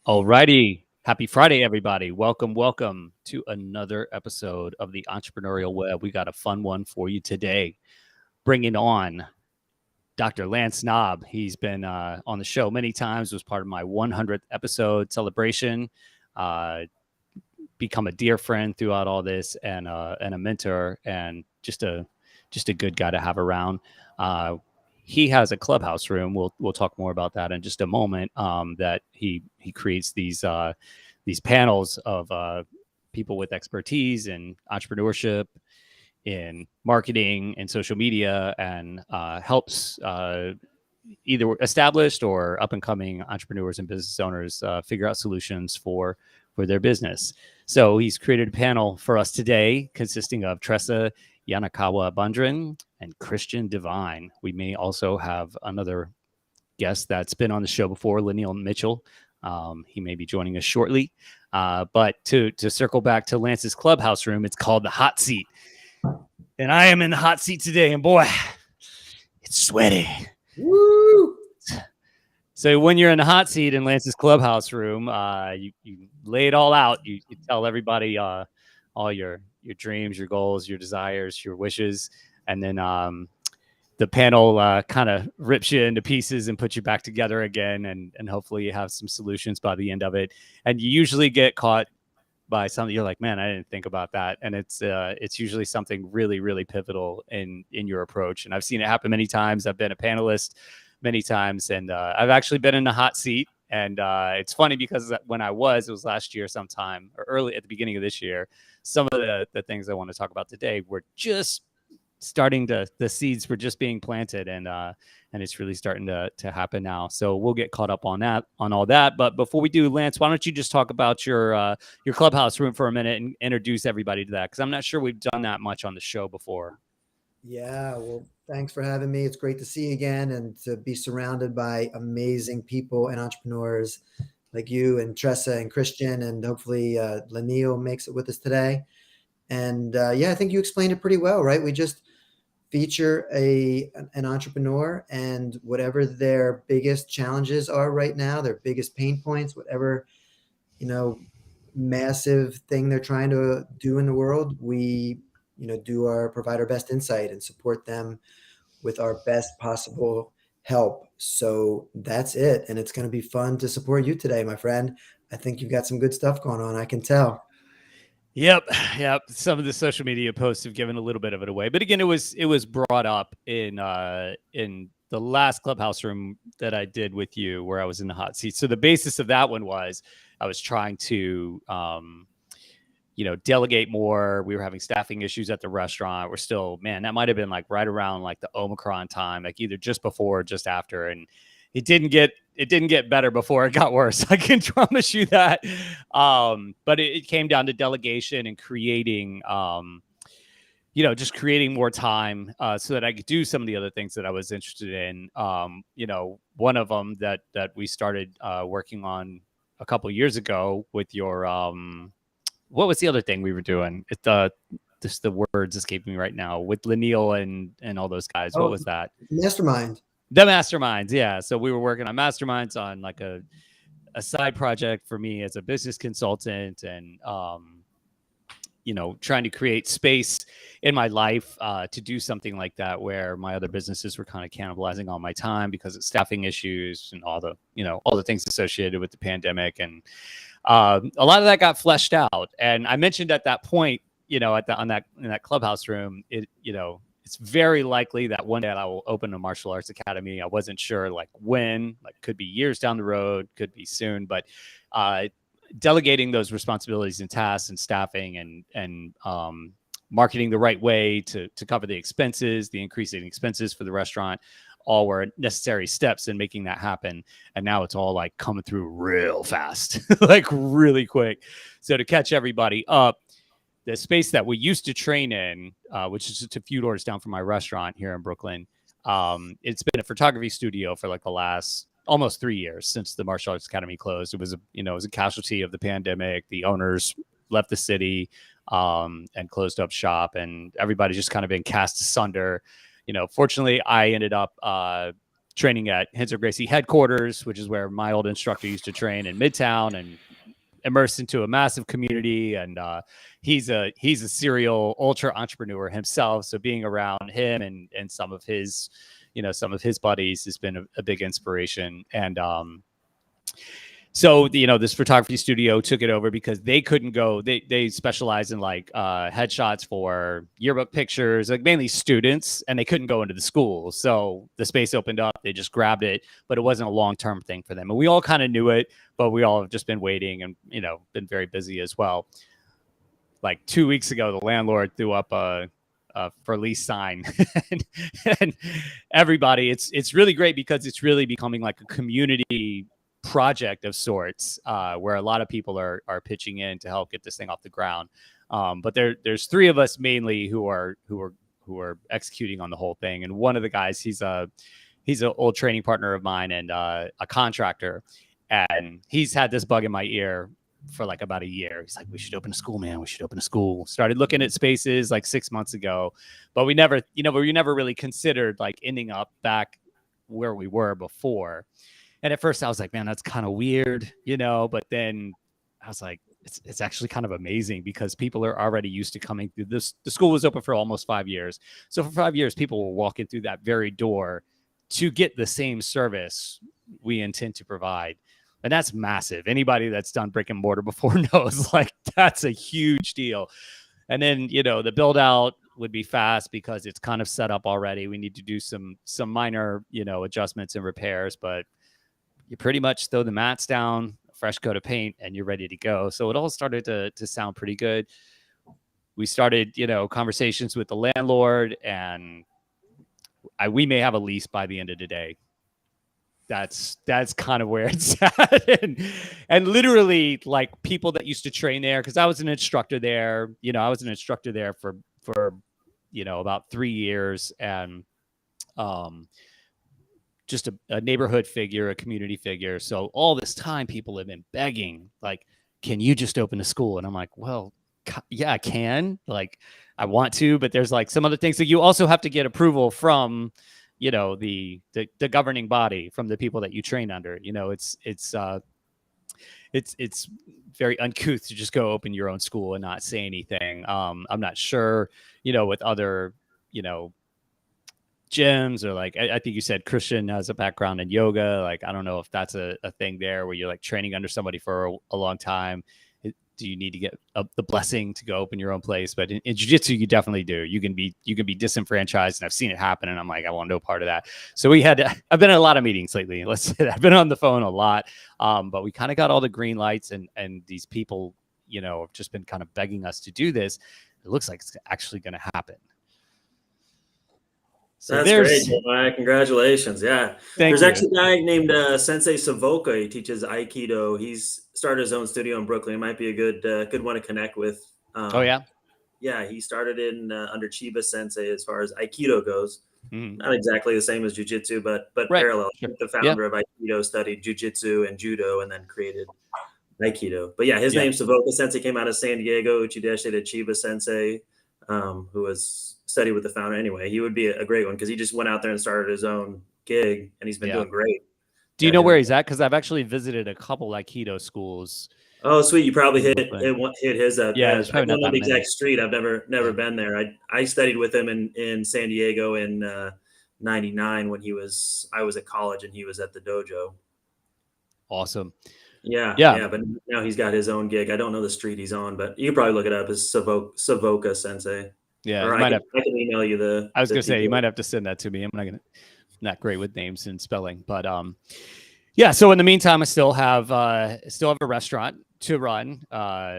Alrighty. Happy Friday, everybody. Welcome to another episode of the Entrepreneurial Web. We got a fun one for you today. Bringing on Dr. Lance Knaub. He's been on the show many times, was part of my 100th episode celebration, become a dear friend throughout all this, and a mentor, and just a good guy to have around. He has a clubhouse room. We'll talk more about that in just a moment. That he creates these panels of people with expertise in entrepreneurship, in marketing and social media, and helps either established or up and coming entrepreneurs and business owners figure out solutions for their business. So he's created a panel for us today consisting of Tressa Yanakawa Bundren and Christian Devine. We may also have another guest that's been on the show before, Linnell Mitchell. He may be joining us shortly. But to circle back to Lance's clubhouse room, it's called the hot seat. And I am in the hot seat today, and boy, it's sweaty. Woo! So when you're in the hot seat in Lance's clubhouse room, you lay it all out. You tell everybody all your dreams, your goals, your desires, your wishes, and then the panel kind of rips you into pieces and puts you back together again, and hopefully you have some solutions by the end of it. And you usually get caught by something you're like, man, I didn't think about that, and it's usually something really, really pivotal in your approach. And I've seen it happen many times. I've been a panelist many times, and I've actually been in the hot seat. And it's funny because when it was last year sometime, or early at the beginning of this year, some of the things I want to talk about today were just starting the seeds were just being planted, and it's really starting to happen now. So we'll get caught up on all that. But before we do, Lance, why don't you just talk about your clubhouse room for a minute and introduce everybody to that? Because I'm not sure we've done that much on the show before. Yeah, well, thanks for having me. It's great to see you again and to be surrounded by amazing people and entrepreneurs like you and Tressa and Christian, and hopefully Linnell makes it with us today. And I think you explained it pretty well, right? We just feature an entrepreneur, and whatever their biggest challenges are right now, their biggest pain points, whatever, massive thing they're trying to do in the world, we provide our best insight and support them with our best possible help. So that's it. And it's going to be fun to support you today, my friend. I think you've got some good stuff going on. I can tell. Yep. Some of the social media posts have given a little bit of it away, but again, it was brought up in the last clubhouse room that I did with you, where I was in the hot seat. So the basis of that one was I was trying to delegate more. We were having staffing issues at the restaurant. We're still, man, that might've been like right around like the Omicron time, like either just before or just after. And it didn't get better before it got worse. I can promise you that. But it came down to delegation and creating, just creating more time so that I could do some of the other things that I was interested in. One of them that we started working on a couple years ago with your, what was the other thing we were doing? Just the words escaping me right now, with Linnell and all those guys. What was that? Mastermind. The masterminds, yeah. So we were working on masterminds on like a side project for me as a business consultant, and trying to create space in my life to do something like that, where my other businesses were kind of cannibalizing all my time because of staffing issues and all the things associated with the pandemic. And a lot of that got fleshed out. And I mentioned at that point, in that clubhouse room, it's very likely that one day I will open a martial arts academy. I wasn't sure like when, like could be years down the road, could be soon, but delegating those responsibilities and tasks and staffing and marketing the right way to cover the expenses, the increasing expenses for the restaurant, all were necessary steps in making that happen. And now it's all like coming through real fast, like really quick. So to catch everybody up, the space that we used to train in, which is just a few doors down from my restaurant here in Brooklyn, it's been a photography studio for like the last almost 3 years since the Martial Arts Academy closed. It was a casualty of the pandemic. The owners left the city. and closed up shop, and everybody's just kind of been cast asunder. Fortunately, I ended up training at Hensel Gracie headquarters, which is where my old instructor used to train in Midtown, and immersed into a massive community. And he's a serial ultra entrepreneur himself. So being around him and some of his, buddies has been a big inspiration. And so this photography studio took it over because they couldn't go. They specialize in like headshots for yearbook pictures, like mainly students, and they couldn't go into the school. So the space opened up. They just grabbed it, but it wasn't a long-term thing for them. And we all kind of knew it, but we all have just been waiting and been very busy as well. Like 2 weeks ago, the landlord threw up a for lease sign, and everybody. It's really great because it's really becoming like a community project of sorts, where a lot of people are pitching in to help get this thing off the ground. But there's three of us mainly who are executing on the whole thing. And one of the guys, he's an old training partner of mine and a contractor, and he's had this bug in my ear for like about a year. He's like, we should open a school, man. We should open a school. Started looking at spaces like 6 months ago, but we never really considered like ending up back where we were before. And at first I was like, man, that's kind of weird, but then I was like, it's actually kind of amazing because people are already used to coming through this. The school was open for almost 5 years. So for 5 years, people were walking through that very door to get the same service we intend to provide. And that's massive. Anybody that's done brick and mortar before knows like that's a huge deal. And then, the build out would be fast because it's kind of set up already. We need to do some minor, adjustments and repairs, but you pretty much throw the mats down, a fresh coat of paint, and you're ready to go. So it all started to sound pretty good. We started, conversations with the landlord, and we may have a lease by the end of the day. That's kind of where it's at. and literally like people that used to train there, because I was an instructor there, for about 3 years, and just a neighborhood figure, a community figure. So all this time people have been begging, like, can you just open a school? And I'm like, well, yeah, I can. Like, I want to, but there's like some other things that you also have to get approval from, the governing body, from the people that you train under. It's very uncouth to just go open your own school and not say anything. I'm not sure, with other, gyms, or like I think you said Christian has a background in yoga. Like, I don't know if that's a thing there where you're like training under somebody for a long time. Do you need to get the blessing to go open your own place? But in jiu-jitsu, you definitely do. You can be disenfranchised, and I've seen it happen, and I'm like, I want no part of that. So I've been at a lot of meetings lately. Let's say that. I've been on the phone a lot, but we kind of got all the green lights, and these people, have just been kind of begging us to do this. It looks like it's actually going to happen. So that's great, Jeremiah. Congratulations. Yeah. There's actually a guy named Sensei Savoka. He teaches Aikido. He's started his own studio in Brooklyn. It might be a good one to connect with. Oh, yeah? Yeah, he started in under Chiba Sensei as far as Aikido goes. Mm-hmm. Not exactly the same as Jiu-Jitsu, but right. Parallel. Sure. The founder of Aikido studied Jiu-Jitsu and Judo and then created Aikido. But yeah, his name's Savoka Sensei, came out of San Diego. Uchideshi to Chiba Sensei, who was studied with the founder anyway. He would be a great one because he just went out there and started his own gig, and he's been doing great. Do you know where he's at? Because I've actually visited a couple Aikido schools. Oh, sweet! You probably hit his. Yeah, I don't know the exact street. I've never been there. I studied with him in San Diego in '99 when I was at college and he was at the dojo. Awesome. Yeah. But now he's got his own gig. I don't know the street he's on, but you can probably look it up as Savoka Sensei. Yeah, or I can email you the. I was going to say, you might have to send that to me. I'm not great with names and spelling, but yeah. So in the meantime, I still have a restaurant to run,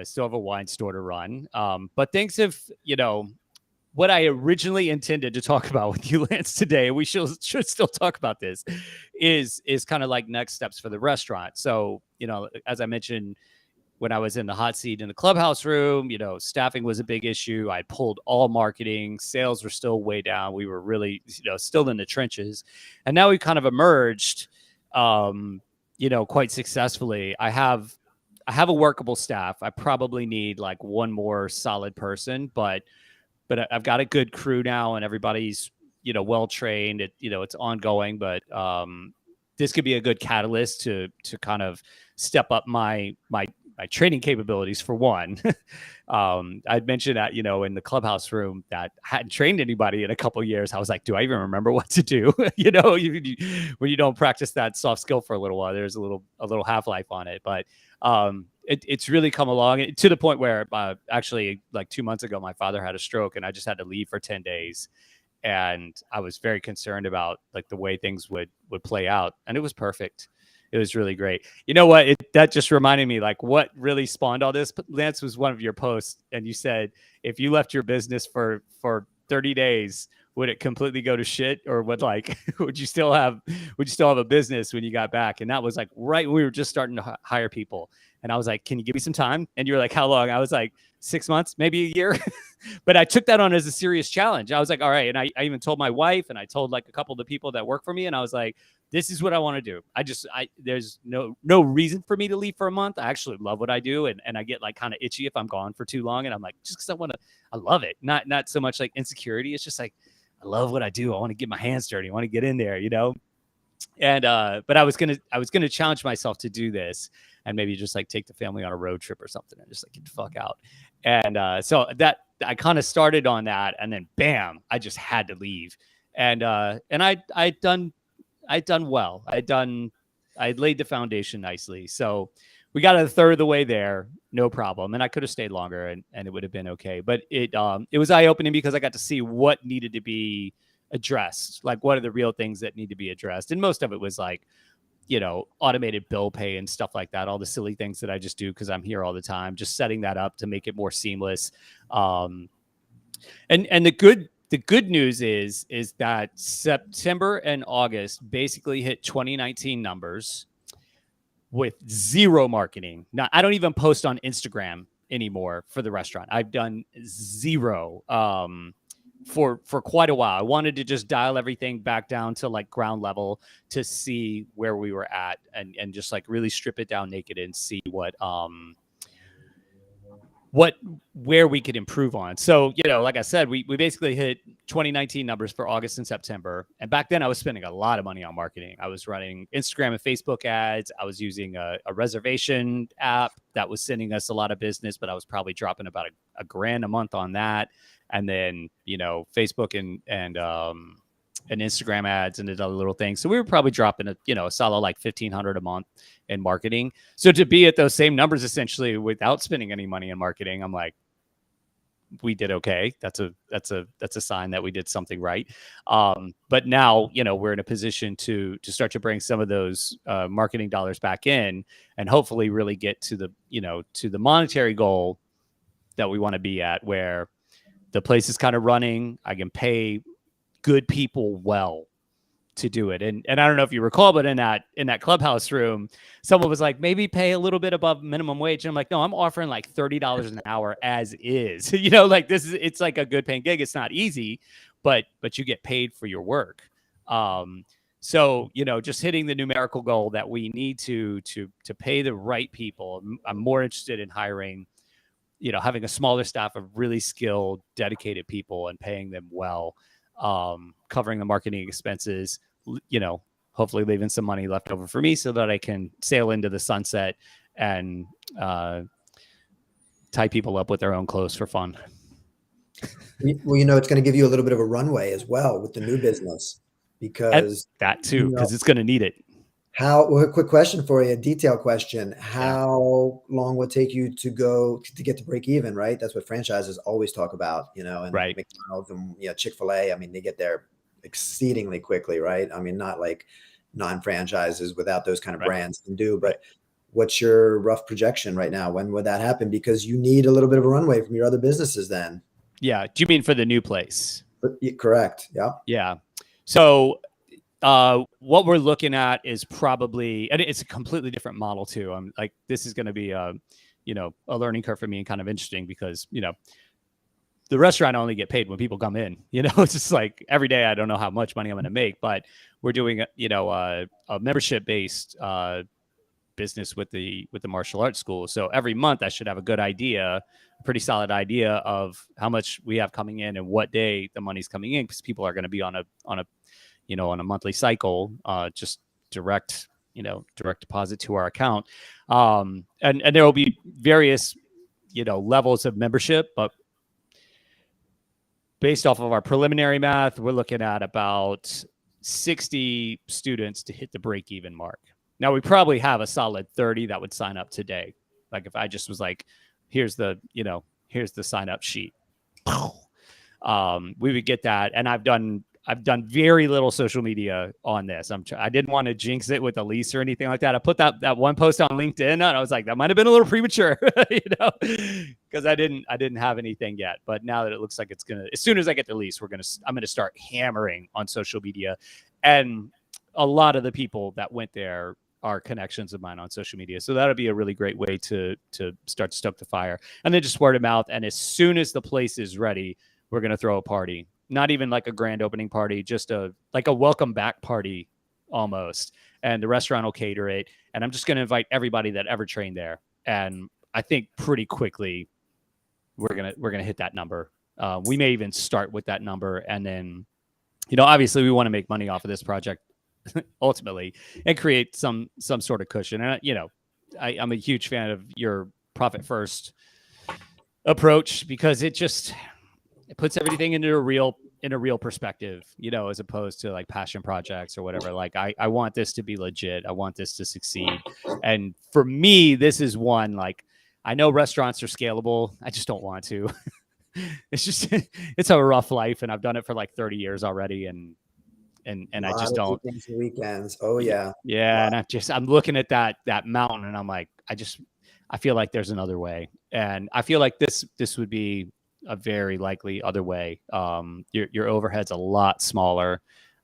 still have a wine store to run. But things have, what I originally intended to talk about with you, Lance, today, we should still talk about this, is kind of like next steps for the restaurant. So, as I mentioned, when I was in the hot seat in the clubhouse room, staffing was a big issue. I pulled all marketing. Sales were still way down. We were really, still in the trenches. And now we kind of emerged, quite successfully. I have I have a workable staff. I probably need like one more solid person, but I've got a good crew now, and everybody's, well trained. It's ongoing, but this could be a good catalyst to kind of step up my training capabilities for one. I'd mentioned that, in the clubhouse room that I hadn't trained anybody in a couple of years. I was like, do I even remember what to do? When you don't practice that soft skill for a little while, there's a little half-life on it. But it's really come along to the point where actually like 2 months ago, my father had a stroke and I just had to leave for 10 days. And I was very concerned about like the way things would play out. And it was perfect. It was really great. You know what? That just reminded me, like, what really spawned all this, Lance, was one of your posts. And you said, if you left your business for 30 days, would it completely go to shit, or would you still have a business when you got back? And that was like right when we were just starting to hire people. And I was like, can you give me some time? And you were like, how long? I was like, 6 months, maybe a year. But I took that on as a serious challenge. I was like, all right. And I even told my wife, and I told like a couple of the people that work for me. And I was like, this is what I want to do. There's no reason for me to leave for a month. I actually love what I do. And I get like kind of itchy if I'm gone for too long. And I'm like, just because I love it. Not so much like insecurity. It's just like, I love what I do. I want to get my hands dirty. I want to get in there, And but I was gonna challenge myself to do this, and maybe just like take the family on a road trip or something, and just like get the fuck out. And so that I kind of started on that, and then bam, I just had to leave. And I'd done well. I'd laid the foundation nicely. So we got a third of the way there, no problem. And I could have stayed longer, and it would have been okay. But it was eye-opening because I got to see what needed to be addressed. Like, what are the real things that need to be addressed? And most of it was like, automated bill pay and stuff like that. All the silly things that I just do because I'm here all the time, just setting that up to make it more seamless. And the good news is that September and August basically hit 2019 numbers with zero marketing. Now, I don't even post on Instagram anymore for the restaurant. I've done zero for quite a while. I wanted to just dial everything back down to like ground level to see where we were at, and just like really strip it down naked and see where we could improve on. So, like I said, we basically hit 2019 numbers for August and September. And back then I was spending a lot of money on marketing. I was running Instagram and Facebook ads. I was using a reservation app that was sending us a lot of business, but I was probably dropping about a grand a month on that. And then, Facebook and Instagram ads and other little things. So we were probably dropping a solid like $1,500 a month in marketing. So to be at those same numbers essentially without spending any money in marketing, I'm like, we did okay. That's a sign that we did something right. But now, we're in a position to start to bring some of those marketing dollars back in, and hopefully really get to the monetary goal that we want to be at, where the place is kind of running. I can pay good people well to do it. And I don't know if you recall, but in that clubhouse room, someone was like, maybe pay a little bit above minimum wage. And I'm like, no, I'm offering like $30 an hour as is. Like it's like a good paying gig. It's not easy, but you get paid for your work. So, just hitting the numerical goal that we need to pay the right people. I'm more interested in hiring, having a smaller staff of really skilled, dedicated people and paying them well, covering the marketing expenses, hopefully leaving some money left over for me so that I can sail into the sunset and tie people up with their own clothes for fun. Well, it's going to give you a little bit of a runway as well with the new business, because that too, because it's going to need it. A quick question for you, a detailed question. How long will it take you to get to break even, right? That's what franchises always talk about, and right. McDonald's and Chick-fil-A. I mean, they get there exceedingly quickly, right? I mean, not like non-franchises without those kind of brands can do, but what's your rough projection right now? When would that happen? Because you need a little bit of a runway from your other businesses then. Yeah. Do you mean for the new place? Correct. Yeah. Yeah. So what we're looking at is probably, and it's a completely different model too. I'm like, this is going to be a learning curve for me, and kind of interesting because, the restaurant only get paid when people come in, it's just like every day, I don't know how much money I'm going to make, but we're doing, a membership based business with the martial arts school. So every month I should have a good idea, a pretty solid idea of how much we have coming in and what day the money's coming in, because people are going to be on a monthly cycle, just direct deposit to our account. And there will be various, levels of membership, but based off of our preliminary math, we're looking at about 60 students to hit the break-even mark. Now, we probably have a solid 30 that would sign up today. Like if I just was like, here's the sign-up sheet, we would get that. And I've done very little social media on this. I didn't want to jinx it with a lease or anything like that. I put that one post on LinkedIn, and I was like, that might have been a little premature, because I didn't have anything yet. But now that it looks like it's gonna, as soon as I get the lease, I'm gonna start hammering on social media, and a lot of the people that went there are connections of mine on social media. So that'll be a really great way to start to stoke the fire, and then just word of mouth. And as soon as the place is ready, we're gonna throw a party. Not even like a grand opening party, just a welcome back party almost. And the restaurant will cater it. And I'm just going to invite everybody that ever trained there. And I think pretty quickly we're going to hit that number. We may even start with that number. And then, obviously we want to make money off of this project ultimately and create some sort of cushion. And, I'm a huge fan of your profit first approach, because it puts everything into a real perspective, as opposed to like passion projects or whatever. Like I want this to be legit. I want this to succeed. And for me, this is one, like, I know restaurants are scalable. I just don't want to. It's a rough life, and I've done it for like 30 years already. And I just don't. Weekends. Oh yeah. Yeah. Wow. And I'm looking at that mountain, and I'm like, I feel like there's another way. And I feel like this would be a very likely other way. Your overhead's a lot smaller.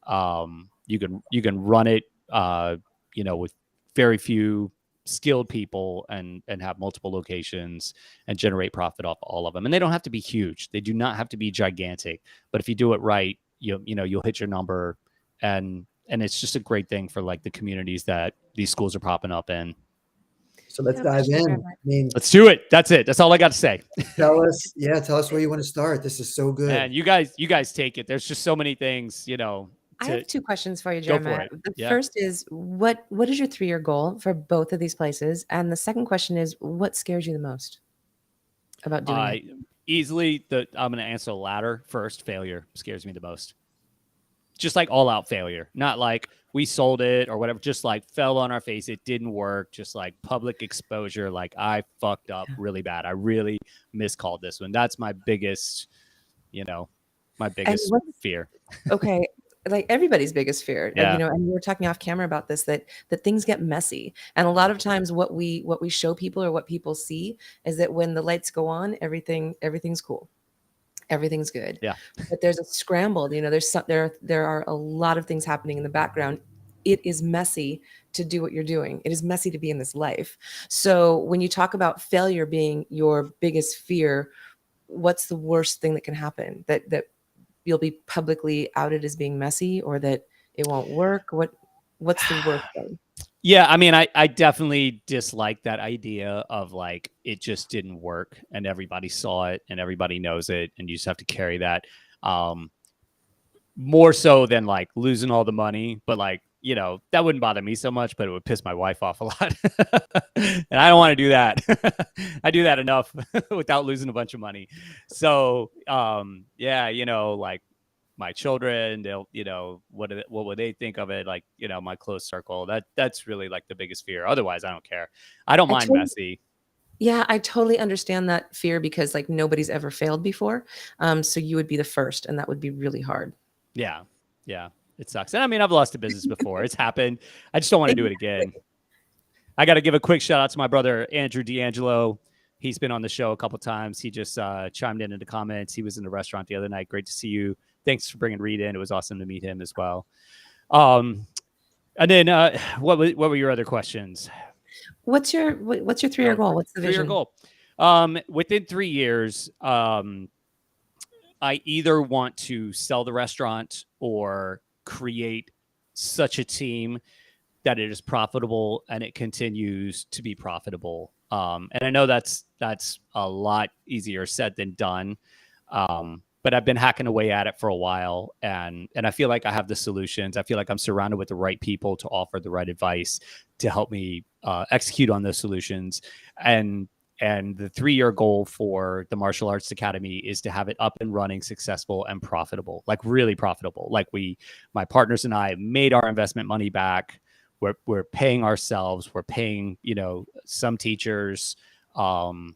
You can run it, with very few skilled people and have multiple locations and generate profit off all of them. And they don't have to be huge. They do not have to be gigantic. But if you do it right, you'll hit your number, and it's just a great thing for like the communities that these schools are popping up in. So let's dive in. Let's do it. That's it. That's all I got to say. Tell us where you want to start. This is so good. And you guys take it. There's just so many things, I have 2 questions for you, Jeremiah. The first is, what is your 3-year goal for both of these places? And the second question is, what scares you the most about doing it? Easily, I'm going to answer the latter first. Failure scares me the most. Just like all out failure, not like we sold it or whatever, just like fell on our face. It didn't work. Just like public exposure. Like I fucked up really bad. I really miscalled this one. That's my biggest, fear. Okay. Like everybody's biggest fear, yeah. And we were talking off camera about this, that things get messy. And a lot of times what we show people or what people see is that when the lights go on, everything's cool. Everything's good. Yeah. But there's a scramble, there are a lot of things happening in the background. It is messy to do what you're doing. It is messy to be in this life. So when you talk about failure being your biggest fear, what's the worst thing that can happen? That you'll be publicly outed as being messy, or that it won't work? What's the worst thing? Yeah, I mean, I definitely dislike that idea of like it just didn't work and everybody saw it and everybody knows it and you just have to carry that. More so than like losing all the money, but like, that wouldn't bother me so much, but it would piss my wife off a lot. And I don't want to do that. I do that enough without losing a bunch of money. So, like my children, they'll, what would they think of it? Like, my close circle, that's really like the biggest fear. Otherwise, I don't care. I don't mind messy. Yeah, I totally understand that fear, because like nobody's ever failed before. So you would be the first, and that would be really hard. Yeah. Yeah. It sucks. And I mean, I've lost a business before. It's happened. I just don't want to do it again. I got to give a quick shout out to my brother, Andrew D'Angelo. He's been on the show a couple times. He just chimed in the comments. He was in the restaurant the other night. Great to see you. Thanks for bringing Reed in. It was awesome to meet him as well. And then what were your other questions? What's your 3-year goal? What's the vision? 3-year goal. Within 3 years, I either want to sell the restaurant or create such a team that it is profitable and it continues to be profitable. And I know that's a lot easier said than done. But I've been hacking away at it for a while, and I feel like I have the solutions. I feel like I'm surrounded with the right people to offer the right advice to help me execute on those solutions. And the 3-year goal for the Martial Arts Academy is to have it up and running, successful and profitable, like really profitable. Like my partners and I made our investment money back. We're paying ourselves. We're paying, some teachers. The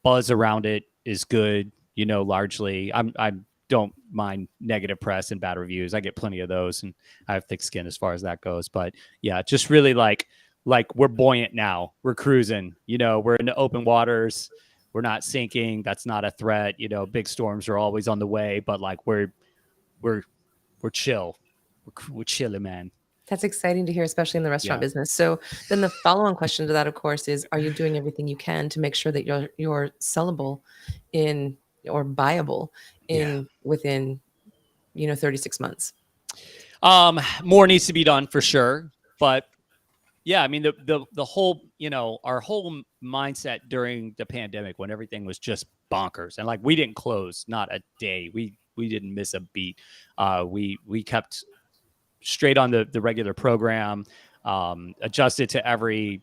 buzz around it is good. Largely, I don't mind negative press and bad reviews. I get plenty of those, and I have thick skin as far as that goes. But yeah, just really like we're buoyant now. We're cruising. We're in the open waters. We're not sinking. That's not a threat. Big storms are always on the way, but like we're chill. We're chilling, man. That's exciting to hear, especially in the restaurant business. So then the follow-on question to that, of course, is: are you doing everything you can to make sure that you're sellable in or buyable within 36 months? More needs to be done for sure, but yeah, I mean the whole our whole mindset during the pandemic, when everything was just bonkers, and like we didn't close not a day, we didn't miss a beat. We kept straight on the regular program, adjusted to every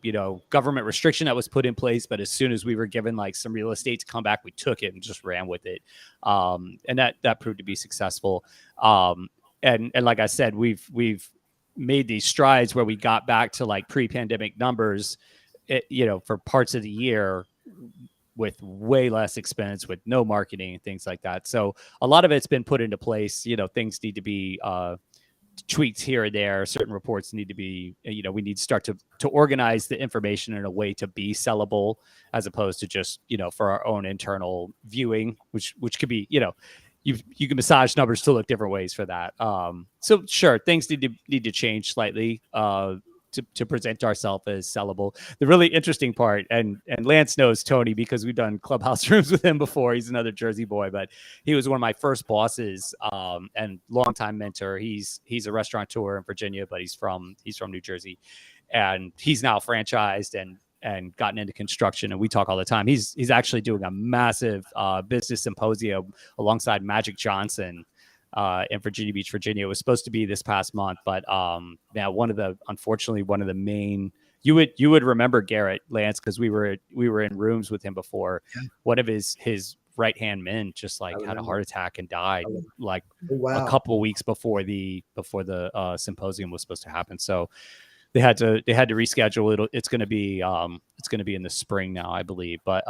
government restriction that was put in place. But as soon as we were given like some real estate to come back, we took it and just ran with it, and that proved to be successful. And like I said, we've made these strides where we got back to like pre-pandemic numbers, for parts of the year with way less expense, with no marketing and things like that. So a lot of it's been put into place. Things need to be tweaks here or there. Certain reports need to be, we need to start to organize the information in a way to be sellable, as opposed to just, for our own internal viewing, which could be, you can massage numbers to look different ways for that. So sure, things need to change slightly to present ourselves as sellable. The really interesting part, and Lance knows Tony because we've done clubhouse rooms with him before. He's another Jersey boy, but he was one of my first bosses and longtime mentor. He's a restaurateur in Virginia, but he's from New Jersey, and he's now franchised and gotten into construction, and we talk all the time. He's actually doing a massive business symposium alongside Magic Johnson in Virginia Beach, Virginia. It was supposed to be this past month, but now unfortunately one of the main, you would remember Garrett, Lance, because we were in rooms with him before. Yeah. One of his right hand men just like had a heart attack and died like a couple of weeks before the symposium was supposed to happen. So they had to reschedule it. It's going to be in the spring now, I believe. But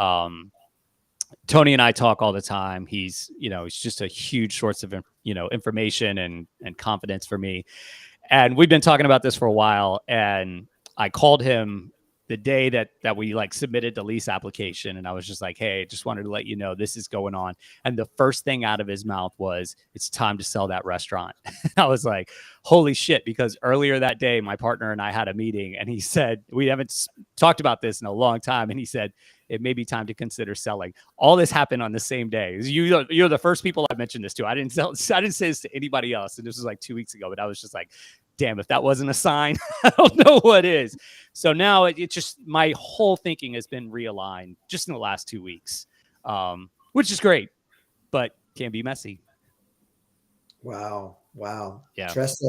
Tony and I talk all the time. He's just a huge source of information and confidence for me. And we've been talking about this for a while. And I called him the day that we like submitted the lease application, and I was just like, hey, just wanted to let you know this is going on. And the first thing out of his mouth was, it's time to sell that restaurant. I was like, holy shit, because earlier that day my partner and I had a meeting, and he said, we haven't talked about this in a long time, and he said it may be time to consider selling. All this happened on the same day. You're the first people I mentioned this to. I didn't say this to anybody else, and this was like 2 weeks ago, but I was just like, damn, if that wasn't a sign, I don't know what is. So now it just, my whole thinking has been realigned just in the last 2 weeks, which is great, but can be messy. Wow. Yeah. Tressa,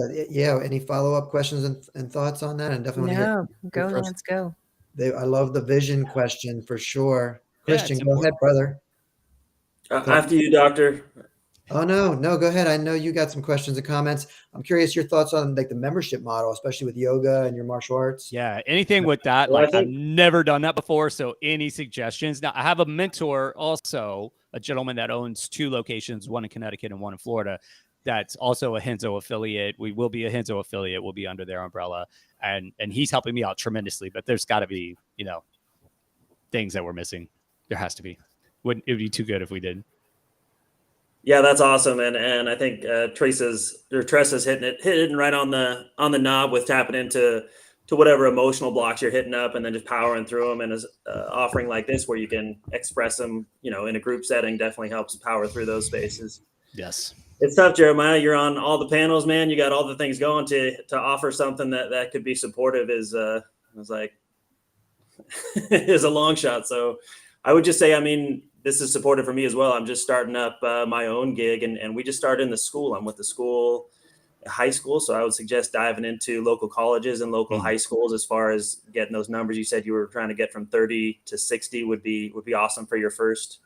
any follow-up questions and thoughts on that? And definitely want to hear. Lance, go. I love the vision question for sure. Christian, go ahead, brother. After you, doctor. Oh, no, go ahead. I know you got some questions and comments. I'm curious your thoughts on like the membership model, especially with yoga and your martial arts. Yeah, anything with that. Like I've never done that before. So any suggestions? Now I have a mentor also, a gentleman that owns 2 locations, one in Connecticut and one in Florida. That's also a Henzo affiliate. We will be a Henzo affiliate. We'll be under their umbrella. And he's helping me out tremendously, but there's gotta be, things that we're missing. There has to be. It would be too good if we did. Yeah, that's awesome, and I think Tressa's hitting right on the knob with tapping into whatever emotional blocks you're hitting up, and then just powering through them. And as offering like this, where you can express them, in a group setting, definitely helps power through those spaces. Yes. It's tough, Jeremiah. You're on all the panels, man. You got all the things going to offer something that could be supportive is I was like is a long shot. So I would just say, I mean, this is supportive for me as well. I'm just starting up my own gig, and we just started in the school. I'm with the school, high school. So I would suggest diving into local colleges and local high schools as far as getting those numbers. You said you were trying to get from 30 to 60 would be awesome for your first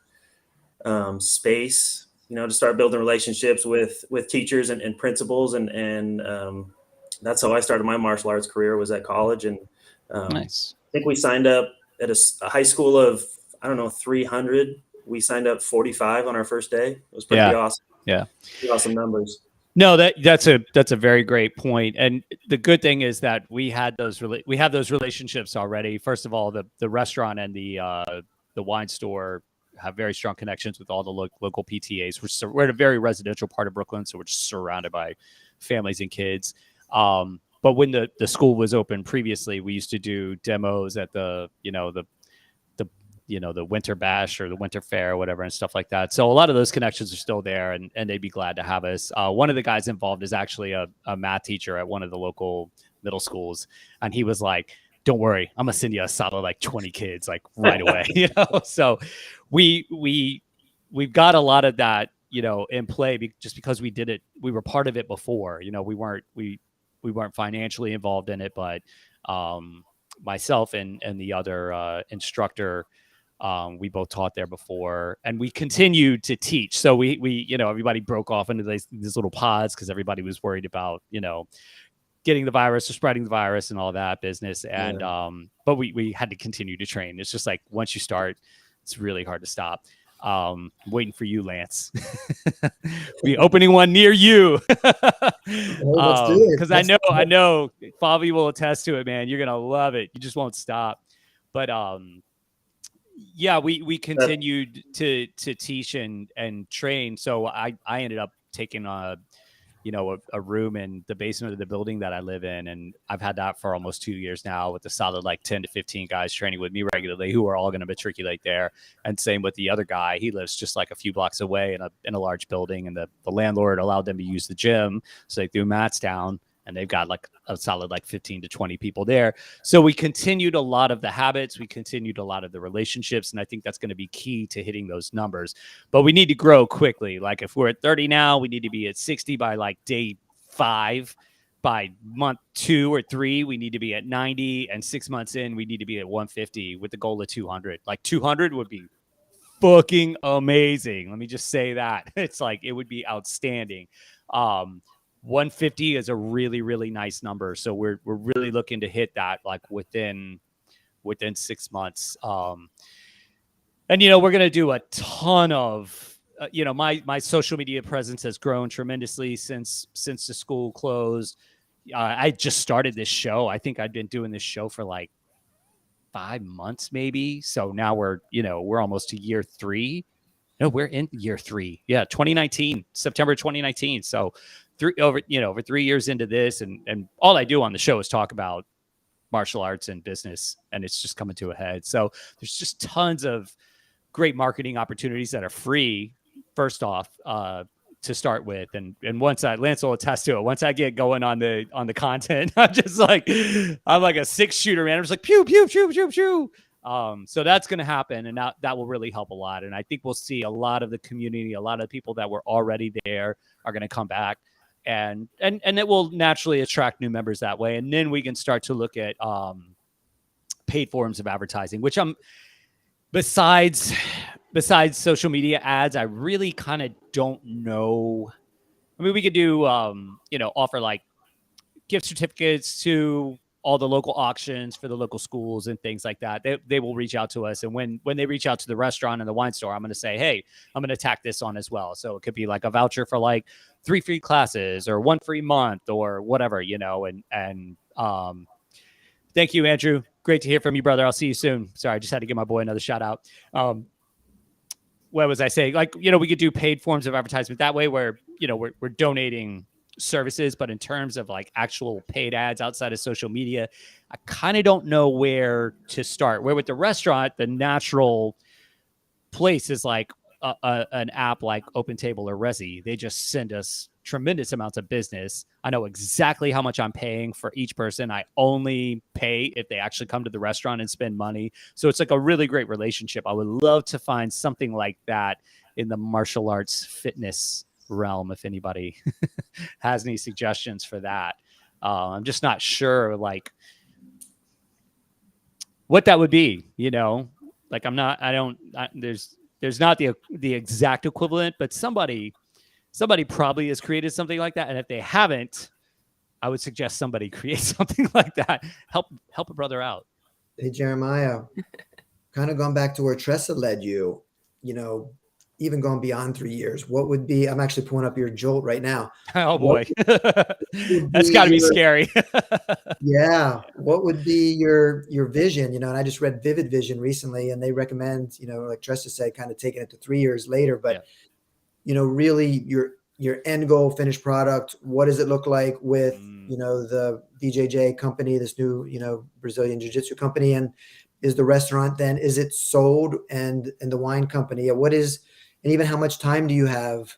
space. To start building relationships with teachers and principals. And that's how I started my martial arts career, was at college. And nice. I think we signed up at a high school of, 300. We signed up 45 on our first day. It was pretty awesome. Yeah. Pretty awesome numbers. No, that's a very great point. And the good thing is that we have those relationships already. First of all, the restaurant and the wine store have very strong connections with all the local PTAs. We're in a very residential part of Brooklyn, so we're just surrounded by families and kids. But when the school was open previously, we used to do demos at the winter bash or the winter fair or whatever and stuff like that. So a lot of those connections are still there, and they'd be glad to have us. One of the guys involved is actually a math teacher at one of the local middle schools, and he was like, don't worry, I'm gonna send you a solid like 20 kids like right away. So we've got a lot of that, in play just because we did it. We were part of it before. We weren't financially involved in it, but myself and the other instructor, we both taught there before, and we continued to teach. So we everybody broke off into these little pods because everybody was worried about getting the virus or spreading the virus and all that business. And but we had to continue to train. It's just like once you start, it's really hard to stop. Waiting for you, Lance. Be opening one near you. Because I know Fabi will attest to it, man. You're gonna love it. You just won't stop. But we continued to teach and train. So I ended up taking a room in the basement of the building that I live in. And I've had that for almost 2 years now with a solid like 10 to 15 guys training with me regularly who are all going to matriculate there. And same with the other guy. He lives just like a few blocks away in a large building, and the landlord allowed them to use the gym. So they threw mats down, and they've got like a solid like 15 to 20 people there. So we continued a lot of the habits. We continued a lot of the relationships. And I think that's going to be key to hitting those numbers. But we need to grow quickly. Like if we're at 30 now, we need to be at 60 by like day 5. By month 2 or 3, we need to be at 90. And 6 months in, we need to be at 150 with the goal of 200. Like 200 would be fucking amazing. Let me just say that. It's like, it would be outstanding. 150 is a really, really nice number. So we're really looking to hit that like within 6 months. And, we're going to do a ton of, my social media presence has grown tremendously since the school closed. I just started this show. I think I'd been doing this show for like 5 months, maybe. So now we're almost to year 3. No, we're in year 3. Yeah. 2019, September, 2019. So over 3 years into this, and all I do on the show is talk about martial arts and business, and it's just coming to a head. So there's just tons of great marketing opportunities that are free, first off, to start with. And once Lance will attest to it, once I get going on the content, I'm like a 6-shooter, man. I'm just like, pew, pew, pew, pew, pew. So that's going to happen, and that will really help a lot. And I think we'll see a lot of the community, a lot of people that were already there are going to come back. And it will naturally attract new members that way. And then we can start to look at paid forms of advertising, which besides social media ads, I really kind of don't know. I mean, we could do, offer like gift certificates to all the local auctions for the local schools and things like that. They will reach out to us. And when they reach out to the restaurant and the wine store, I'm going to say, hey, I'm going to tack this on as well. So it could be like a voucher for like 3 free classes or 1 free month or whatever, and thank you, Andrew. Great to hear from you, brother. I'll see you soon. Sorry, I just had to give my boy another shout out. What was I saying? Like, we could do paid forms of advertisement that way where, we're donating services, but in terms of like actual paid ads outside of social media, I kind of don't know where to start. Where with the restaurant, the natural place is like, an app like OpenTable or Resi, they just send us tremendous amounts of business. I know exactly how much I'm paying for each person. I only pay if they actually come to the restaurant and spend money. So it's like a really great relationship. I would love to find something like that in the martial arts fitness realm. If anybody has any suggestions for that, I'm just not sure like what that would be, like there's not the exact equivalent, but somebody probably has created something like that. And if they haven't, I would suggest somebody create something like that. Help a brother out. Hey, Jeremiah, kind of going back to where Tressa led you, even going beyond 3 years, what would be, I'm actually pulling up your Jolt right now. Oh boy. That's gotta be scary. Yeah. What would be your vision? And I just read Vivid Vision recently, and they recommend, like Tressa said, kind of taking it to 3 years later, but really your end goal, finished product, what does it look like with, the BJJ company, this new, Brazilian Jiu-Jitsu company, and is the restaurant then, is it sold, and the wine company, and even how much time do you have?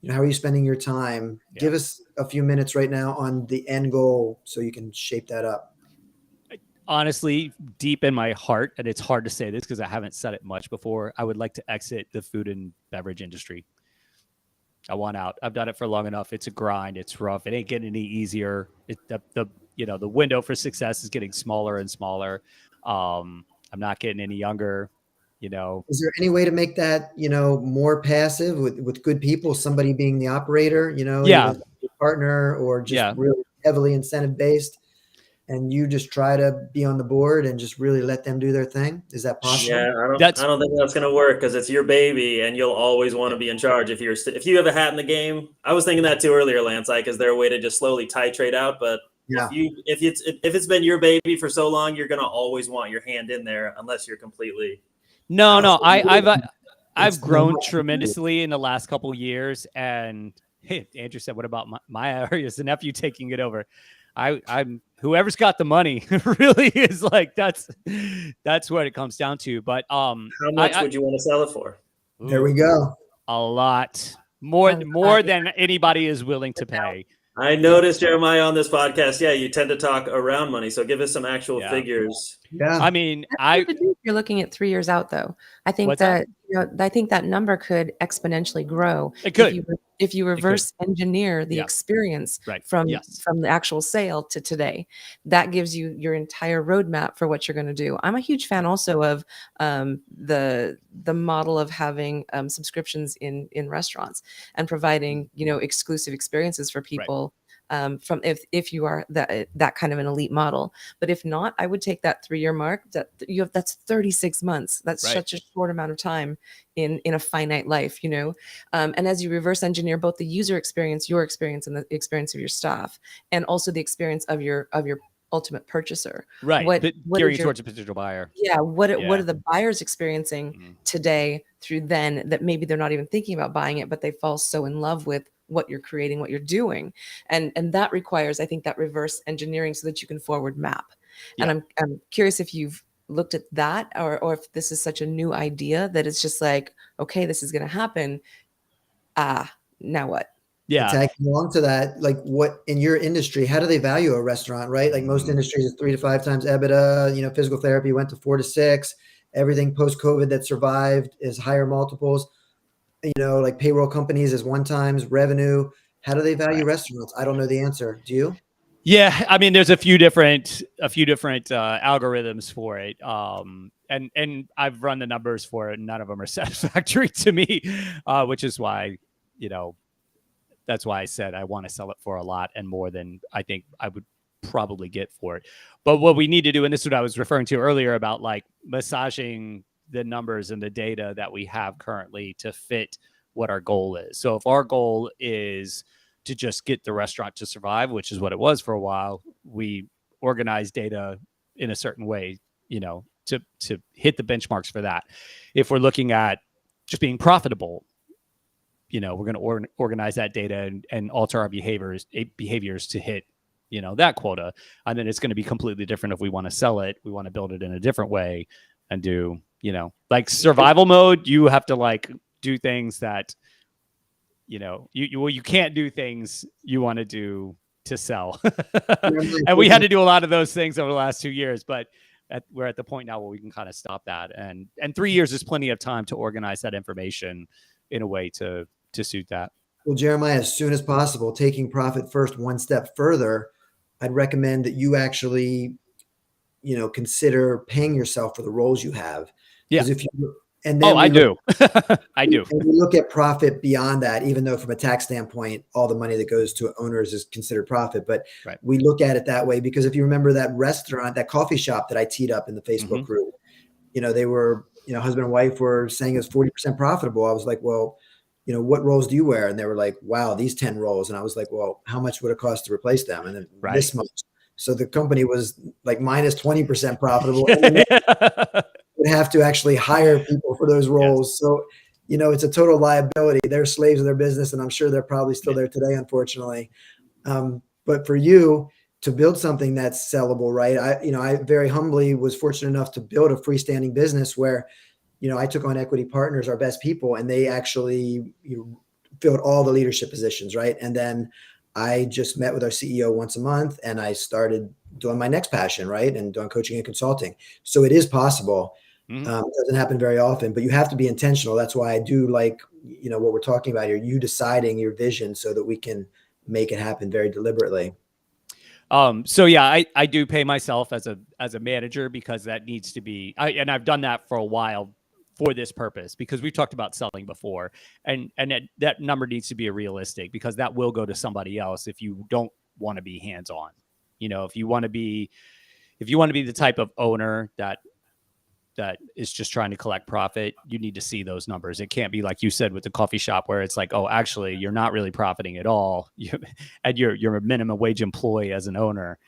How are you spending your time? Yeah. Give us a few minutes right now on the end goal so you can shape that up. Honestly, deep in my heart, and it's hard to say this because I haven't said it much before, I would like to exit the food and beverage industry. I want out. I've done it for long enough. It's a grind. It's rough. It ain't getting any easier. The window for success is getting smaller and smaller. I'm not getting any younger. Is there any way to make that, more passive with good people, somebody being the operator, yeah, your partner, or just really heavily incentive based, and you just try to be on the board and just really let them do their thing? Is that possible? Yeah, I don't think that's going to work because it's your baby and you'll always want to be in charge if you have a hat in the game. I was thinking that too earlier, Lance. Like, is there a way to just slowly titrate out? But if it's been your baby for so long, you're going to always want your hand in there unless you're completely. No, I've grown tremendously in the last couple of years, and hey, Andrew said, "What about my area? Is the nephew taking it over?" I'm whoever's got the money really is like that's what it comes down to. But how much would you want to sell it for? There we go. A lot more than anybody is willing to pay. I noticed, Jeremiah, on this podcast, you tend to talk around money. So give us some actual figures. Yeah. I mean, you're looking at 3 years out, though. I think I think that number could exponentially grow. It could. If you reverse engineer the experience from the actual sale to today, that gives you your entire roadmap for what you're going to do. I'm a huge fan also of the model of having subscriptions in restaurants and providing exclusive experiences for people. From if you are that kind of an elite model, but if not, I would take that 3-year mark. That's 36 months. That's such a short amount of time in a finite life, and as you reverse engineer both the user experience, your experience, and the experience of your staff, and also the experience of your ultimate purchaser, what gearing towards a potential buyer. What are the buyers experiencing today through then that maybe they're not even thinking about buying it, but they fall so in love with what you're creating, what you're doing. And that requires, I think, that reverse engineering so that you can forward map. Yeah. And I'm curious if you've looked at that or if this is such a new idea that it's just like, okay, this is going to happen. Now what? Yeah. Tagging along to that, like what in your industry, how do they value a restaurant, right? Like most industries is 3 to 5 times EBITDA, physical therapy went to 4 to 6, everything post-COVID that survived is higher multiples. Like payroll companies is 1 times revenue. How do they value restaurants? I don't know the answer. Do you? Yeah, I mean, there's a few different algorithms for it, and I've run the numbers for it, and none of them are satisfactory to me, which is why, that's why I said I want to sell it for a lot and more than I think I would probably get for it. But what we need to do, and this is what I was referring to earlier about like massaging the numbers and the data that we have currently to fit what our goal is. So if our goal is to just get the restaurant to survive, which is what it was for a while, we organize data in a certain way, to hit the benchmarks for that. If we're looking at just being profitable, we're going to organize that data and alter our behaviors to hit, that quota. And then it's going to be completely different if we want to sell it. We want to build it in a different way and do, like survival mode, you have to like do things that, you can't do things you want to do to sell. And we had to do a lot of those things over the last 2 years, but we're at the point now where we can kind of stop that. And 3 years is plenty of time to organize that information in a way to suit that. Well, Jeremiah, as soon as possible, taking profit first one step further, I'd recommend that you actually, consider paying yourself for the roles you have. Yeah. If you, and then I do. I do. And we look at profit beyond that, even though from a tax standpoint, all the money that goes to owners is considered profit. But we look at it that way because if you remember that restaurant, that coffee shop that I teed up in the Facebook group, they were, husband and wife were saying it was 40% profitable. I was like, well, what roles do you wear? And they were like, wow, these 10 roles. And I was like, well, how much would it cost to replace them? And then this much. So the company was like minus 20% profitable. And would have to actually hire people for those roles. Yes. So, it's a total liability. They're slaves of their business. And I'm sure they're probably still there today, unfortunately. But for you to build something that's sellable, right? I very humbly was fortunate enough to build a freestanding business where, I took on equity partners, our best people, and they actually filled all the leadership positions, right? And then I just met with our CEO once a month and I started doing my next passion, right? And doing coaching and consulting. So it is possible. It doesn't happen very often, but you have to be intentional. That's why I do like, what we're talking about here, you deciding your vision so that we can make it happen very deliberately. So yeah, I do pay myself as a manager because that needs to be, and I've done that for a while for this purpose, because we've talked about selling before, and that number needs to be realistic because that will go to somebody else if you don't want to be hands-on. If you want to be the type of owner that is just trying to collect profit, you need to see those numbers. It can't be like you said with the coffee shop where it's like, oh, actually you're not really profiting at all. And you're a minimum wage employee as an owner.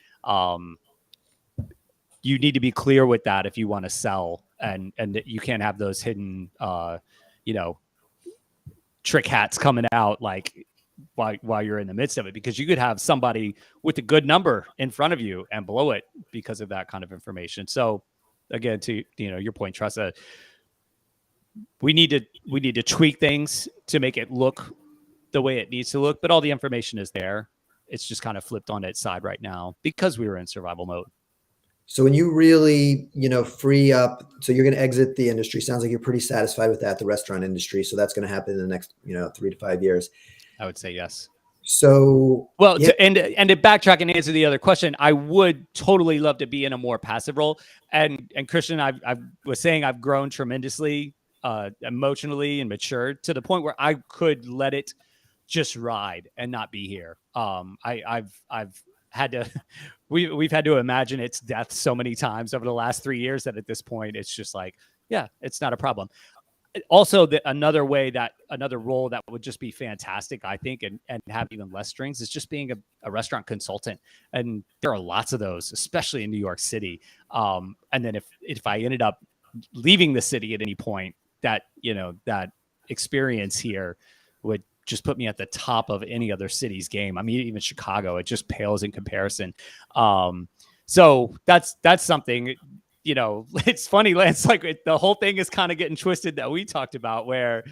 You need to be clear with that if you want to sell, and you can't have those hidden, trick hats coming out like while you're in the midst of it, because you could have somebody with a good number in front of you and blow it because of that kind of information. So again, to your point, Tressa, we need to tweak things to make it look the way it needs to look, but all the information is there. It's just kind of flipped on its side right now because we were in survival mode. So when you really, free up, so you're going to exit the industry. Sounds like you're pretty satisfied with that, the restaurant industry. So that's going to happen in the next, 3 to 5 years. I would say yes. So, well, yeah. to backtrack and answer the other question, I would totally love to be in a more passive role. And Christian, I was saying I've grown tremendously, emotionally and matured to the point where I could let it just ride and not be here. I've had to, we've had to imagine its death so many times over the last 3 years that at this point it's just like, yeah, it's not a problem. Also, another role that would just be fantastic, I think, and have even less strings is just being a restaurant consultant. And there are lots of those, especially in New York City. And then if I ended up leaving the city at any point, that experience here would just put me at the top of any other city's game. I mean, even Chicago, it just pales in comparison. So that's something. It's funny, Lance, like the whole thing is kind of getting twisted that we talked about, where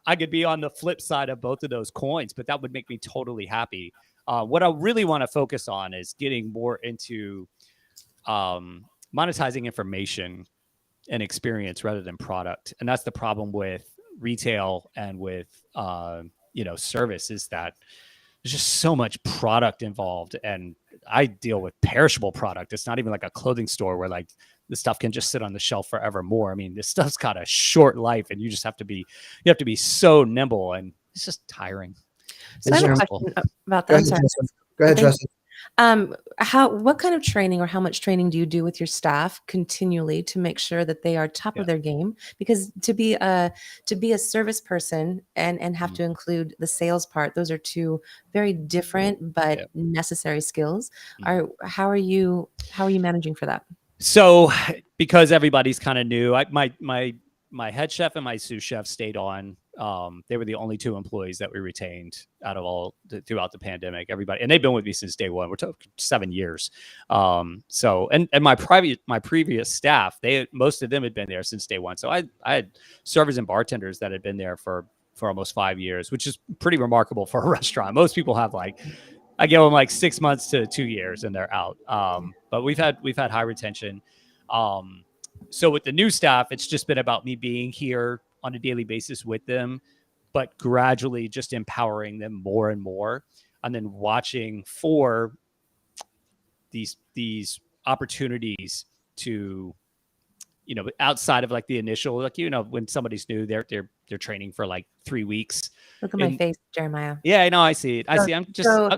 I could be on the flip side of both of those coins, but that would make me totally happy. What I really want to focus on is getting more into monetizing information and experience rather than product. And that's the problem with retail and with, service, is that there's just so much product involved. And I deal with perishable product. It's not even like a clothing store where like the stuff can just sit on the shelf forevermore. I mean, this stuff's got a short life and you have to be so nimble, and it's just tiring. So I have a question about that. Go ahead, Tressa. What kind of training or how much training do you do with your staff continually to make sure that they are top of their game? Because to be a service person and have to include the sales part, those are two very different but necessary skills. How are you managing for that? So because everybody's kind of new, my head chef and my sous chef stayed on. They were the only 2 employees that we retained out of all throughout the pandemic. Everybody, and they've been with me since day one. We're talking 7 years. So my previous staff, most of them had been there since day one. So I had servers and bartenders that had been there for for almost 5 years, which is pretty remarkable for a restaurant. Most people have like, I give them like 6 months to 2 years and they're out. But we've had high retention. So with the new staff, it's just been about me being here on a daily basis with them, but gradually just empowering them more and more, and then watching for these opportunities to, you know, outside of like the initial, like, you know, when somebody's new, they're training for like 3 weeks. Look at my face, Jeremiah. Yeah, I know. I see it. I see. I'm just so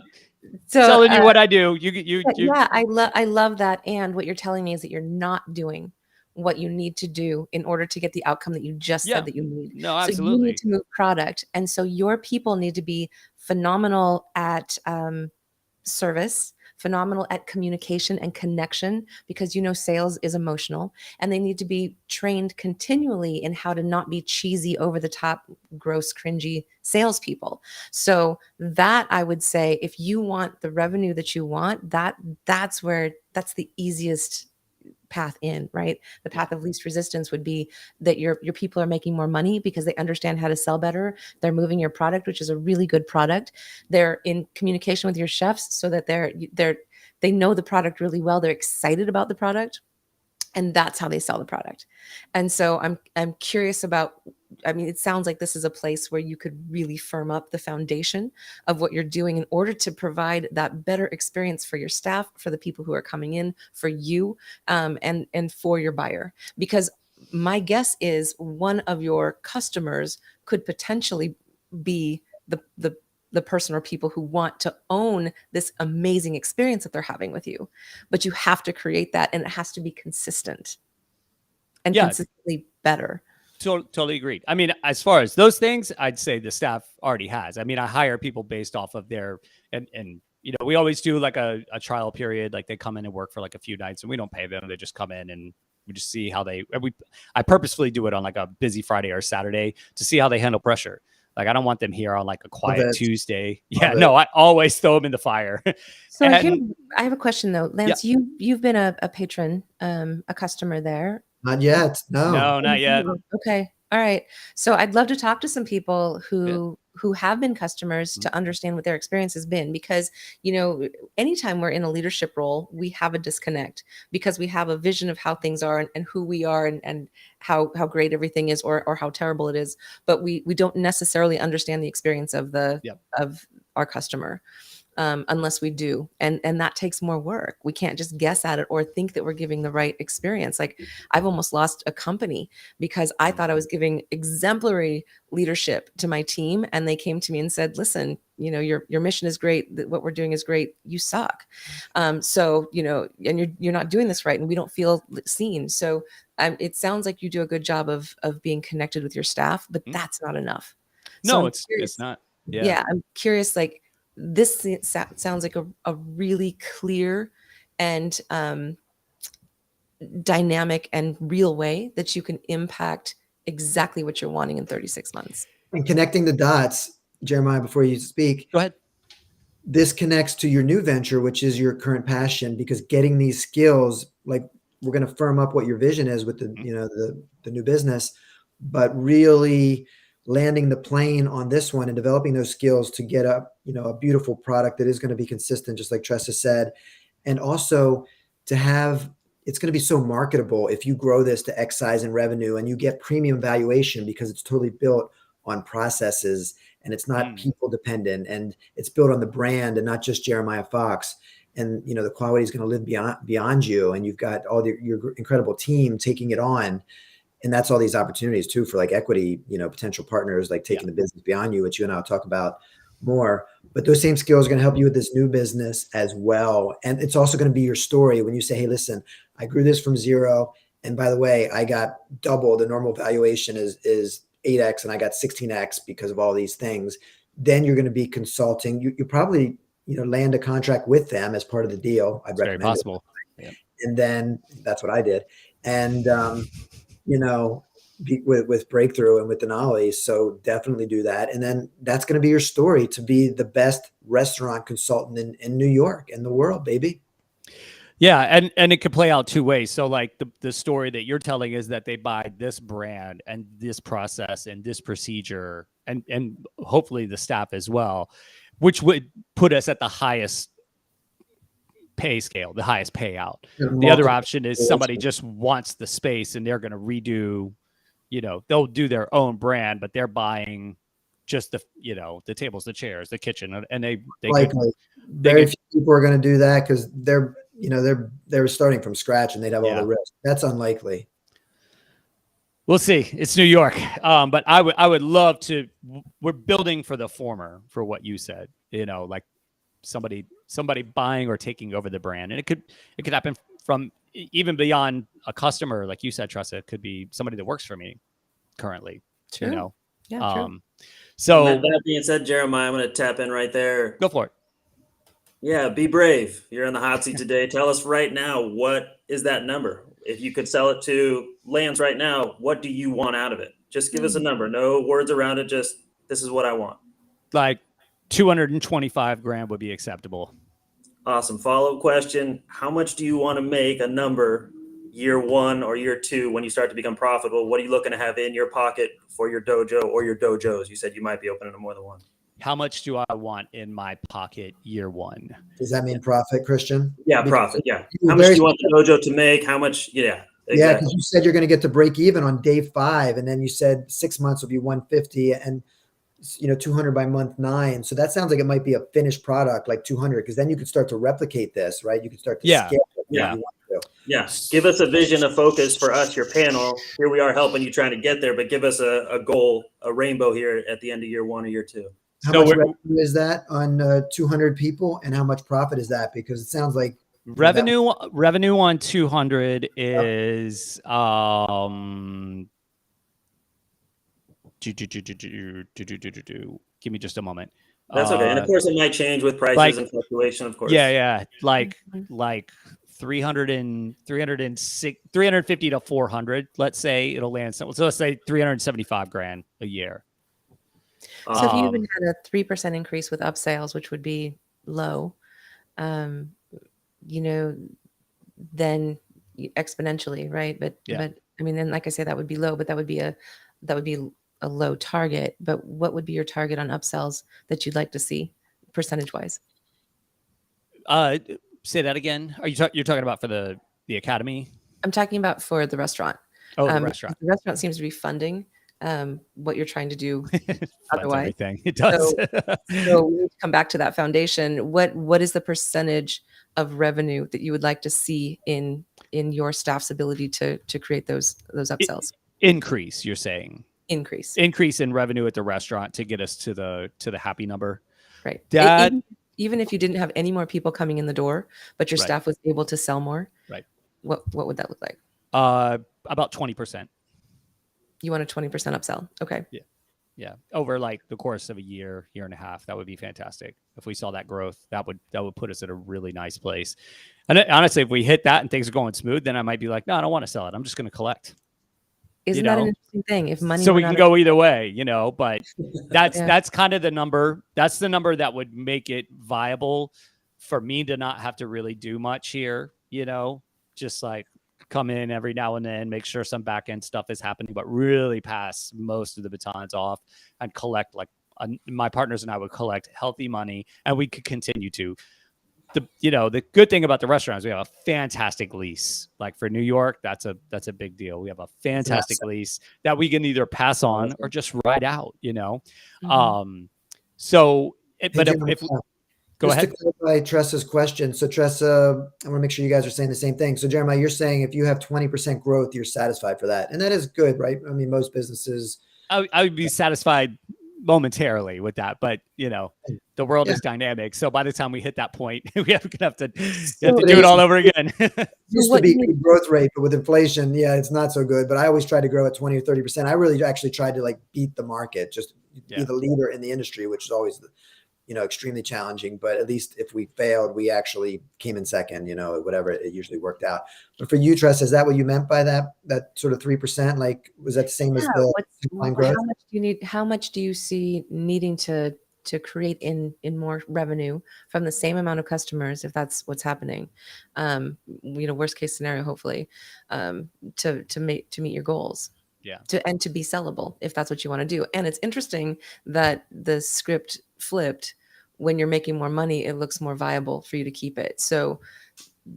telling you what I do. Yeah, I love that. And what you're telling me is that you're not doing what you need to do in order to get the outcome that you just said that you need. No, absolutely. So you need to move product. And so your people need to be phenomenal at service, phenomenal at communication and connection, because, you know, sales is emotional, and they need to be trained continually in how to not be cheesy, over the top, gross, cringy salespeople. So that, I would say, if you want the revenue that you want, that's the easiest path in, right? The path of least resistance would be that your people are making more money because they understand how to sell better. They're moving your product, which is a really good product. They're in communication with your chefs so that they know the product really well. They're excited about the product, and that's how they sell the product. And so I'm curious about, I mean, it sounds like this is a place where you could really firm up the foundation of what you're doing in order to provide that better experience for your staff, for the people who are coming in, for you, and for your buyer. Because my guess is one of your customers could potentially be the person or people who want to own this amazing experience that they're having with you. But you have to create that, and it has to be consistent and consistently better. Totally agreed. I mean, as far as those things, I'd say the staff already has. I mean, I hire people based off of their, and you know, we always do like a trial period. Like, they come in and work for like a few nights, and we don't pay them. They just come in and we just see how I purposefully do it on like a busy Friday or Saturday to see how they handle pressure. Like, I don't want them here on like a quiet Tuesday. Yeah, no, I always throw them in the fire. So I have a question though, Lance. You've been a patron, a customer there. Not yet. No, not yet. Okay. All right. So I'd love to talk to some people who have been customers to understand what their experience has been, because, you know, anytime we're in a leadership role, we have a disconnect because we have a vision of how things are and who we are and how great everything is or how terrible it is. But we don't necessarily understand the experience of of our customer. Unless we do. And that takes more work. We can't just guess at it or think that we're giving the right experience. Like, I've almost lost a company because I thought I was giving exemplary leadership to my team. And they came to me and said, listen, you know, your mission is great. What we're doing is great. You suck. So, you know, and you're not doing this right. And we don't feel seen. So it sounds like you do a good job of being connected with your staff, but that's not enough. No, it's not. Yeah. I'm curious, like, this sounds like a really clear and dynamic and real way that you can impact exactly what you're wanting in 36 months. And connecting the dots, Jeremiah, before you speak, go ahead. This connects to your new venture, which is your current passion, because getting these skills, like, we're going to firm up what your vision is with the, you know, the new business, but really landing the plane on this one and developing those skills to get a beautiful product that is going to be consistent, just like Tressa said. And also to have, it's going to be so marketable if you grow this to X size in revenue and you get premium valuation because it's totally built on processes and it's not people dependent, and it's built on the brand and not just Jeremiah Fox. And, you know, the quality is going to live beyond you. And you've got all your incredible team taking it on. And that's all these opportunities too for like equity, you know, potential partners, like taking the business beyond you, which you and I'll talk about more. But those same skills are going to help you with this new business as well. And it's also going to be your story when you say, hey, listen, I grew this from 0. And by the way, I got double. The normal valuation is 8x and I got 16x because of all these things. Then you're going to be consulting. You probably, you know, land a contract with them as part of the deal. I'd recommend very possible. Yeah. And then that's what I did. And, you know, with Breakthrough and with Denali. So definitely do that. And then that's going to be your story to be the best restaurant consultant in New York and the world, baby. Yeah, and it could play out two ways. So like the story that you're telling is that they buy this brand and this process and this procedure and hopefully the staff as well, which would put us at the highest pay scale, the highest payout. The other option is somebody just wants the space and they're going to redo, they'll do their own brand, but they're buying just the tables, the chairs, the kitchen, and they very few people are going to do that because they're starting from scratch and they'd have all the risk. That's unlikely. We'll see. It's New York, but I would love to. We're building for the former, for what you said. Like somebody buying or taking over the brand, and it could happen from even beyond a customer, like you said, Tressa. It could be somebody that works for me currently. True. Yeah. True. So that being said, Jeremiah, I'm going to tap in right there. Go for it. Yeah, be brave. You're in the hot seat today. Tell us right now, what is that number? If you could sell it to Lance right now, what do you want out of it? Just give us a number. No words around it. Just, this is what I want. Like 225 grand would be acceptable. Awesome. Follow-up question. How much do you want to make a number year one or year two when you start to become profitable? What are you looking to have in your pocket for your dojo or your dojos? You said you might be opening more than one. How much do I want in my pocket year one? Does that mean profit, Christian? Yeah, profit. Yeah. How much do you want the dojo to make? How much? Yeah. Exactly. Yeah, because you said you're going to get to break even on day 5, and then you said 6 months will be 150, and 200 by month 9. So that sounds like it might be a finished product, like 200, because then you could start to replicate this, right? You could start to scale it. Yeah. Yeah. Give us a vision, a focus for us, your panel. Here we are helping you trying to get there, but give us a goal, a rainbow here at the end of year 1 or year 2. How much revenue is that on 200 people, and how much profit is that? Because it sounds like revenue on 200 is give me just a moment. That's okay. And of course it might change with prices and fluctuation, of course. Yeah. Like 350 to 400, let's say it'll land. So let's say 375 grand a year. So if you even had a 3% increase with upsales, which would be low, then exponentially, right? But I mean, then like I say, that would be low, but that would be a low target. But what would be your target on upsells that you'd like to see percentage wise? Say that again. Are you're talking about for the academy? I'm talking about for the restaurant. Oh, the restaurant. The restaurant seems to be funding what you're trying to do otherwise. Everything. It does. So we need to come back to that foundation. What is the percentage of revenue that you would like to see in your staff's ability to create those upsells? Increase, you're saying? Increase in revenue at the restaurant to get us to the happy number. Right. Even if you didn't have any more people coming in the door, but your staff was able to sell more. Right. What would that look like? About 20%. You want a 20% upsell? Okay. Yeah. Over like the course of a year and a half, that would be fantastic. If we saw that growth, that would put us at a really nice place. And honestly, if we hit that and things are going smooth, then I might be like, no, I don't want to sell it. I'm just going to collect. Isn't that an interesting thing? If money, so we can go either way, but that's kind of the number. That's the number that would make it viable for me to not have to really do much here, just like come in every now and then, make sure some back end stuff is happening, but really pass most of the batons off and collect my partners and I would collect healthy money, and we could continue to. The good thing about the restaurant is we have a fantastic lease. Like for New York, that's a big deal. We have a fantastic lease that we can either pass on or just ride out, Mm-hmm. Go ahead. To clarify Tressa's question. So Tressa, I want to make sure you guys are saying the same thing. So Jeremiah, you're saying if you have 20% growth, you're satisfied for that. And that is good, right? I mean, most businesses. I would be satisfied momentarily with that, but the world is dynamic. So by the time we hit that point, we have to do it all over again. Used to be good growth rate, but with inflation, it's not so good. But I always try to grow at 20 or 30%. I really actually tried to beat the market, just be the leader in the industry, which is always extremely challenging, but at least if we failed, we actually came in second, whatever, it usually worked out. But for you, Tressa, is that what you meant by that sort of 3%? Like, was that the same as the line growth? How much do you see needing to to create in more revenue from the same amount of customers, if that's what's happening, worst case scenario, hopefully, to meet your goals. Yeah. And to be sellable, if that's what you want to do. And it's interesting that the script flipped. When you're making more money, it looks more viable for you to keep it. So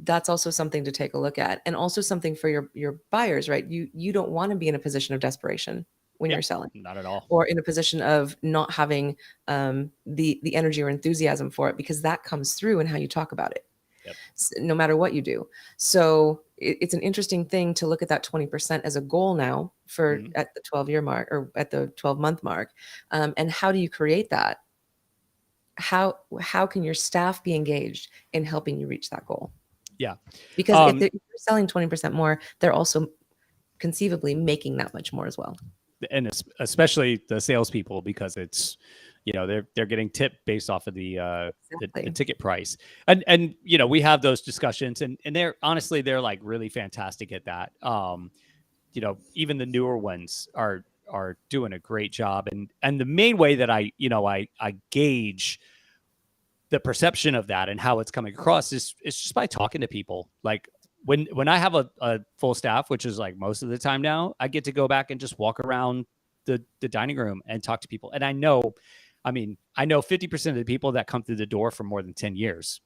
that's also something to take a look at, and also something for your buyers, right? You don't want to be in a position of desperation when you're selling, not at all, or in a position of not having the energy or enthusiasm for it, because that comes through in how you talk about it. Yep. No matter what you do. So it's an interesting thing to look at that 20% as a goal now for at the 12-year mark, or at the 12-month mark. And how do you create that? How can your staff be engaged in helping you reach that goal? Yeah. Because if they're selling 20% more, they're also conceivably making that much more as well. And especially the salespeople, because it's, they're getting tipped based off of the ticket price. And we have those discussions, and they're honestly, they're like really fantastic at that. Even the newer ones are doing a great job. And the main way that I gauge the perception of that and how it's coming across is just by talking to people. Like when I have a full staff, which is like most of the time now, I get to go back and just walk around the dining room and talk to people. And I know 50% of the people that come through the door for more than 10 years,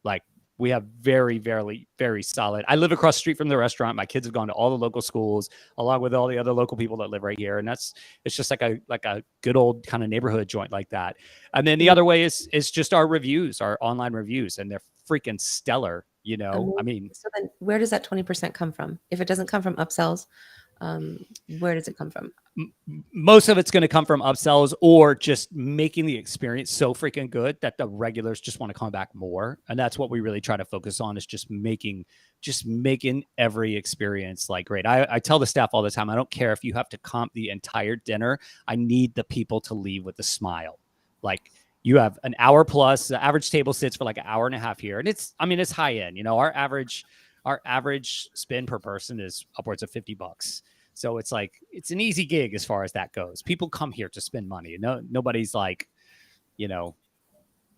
like we have very, very, very solid. I live across the street from the restaurant. My kids have gone to all the local schools, along with all the other local people that live right here. And it's just like a good old kind of neighborhood joint like that. And then the other way is just our reviews, our online reviews, and they're freaking stellar. So then where does that 20% come from? If it doesn't come from upsells, where does it come from? Most of it's going to come from upsells, or just making the experience so freaking good that the regulars just want to come back more. And that's what we really try to focus on, is just making every experience like great. I tell the staff all the time, I don't care if you have to comp the entire dinner. I need the people to leave with a smile. Like, you have an hour plus, the average table sits for like an hour and a half here. And it's high end. Our average spend per person is upwards of $50. So it's like, it's an easy gig as far as that goes. People come here to spend money. Nobody's like,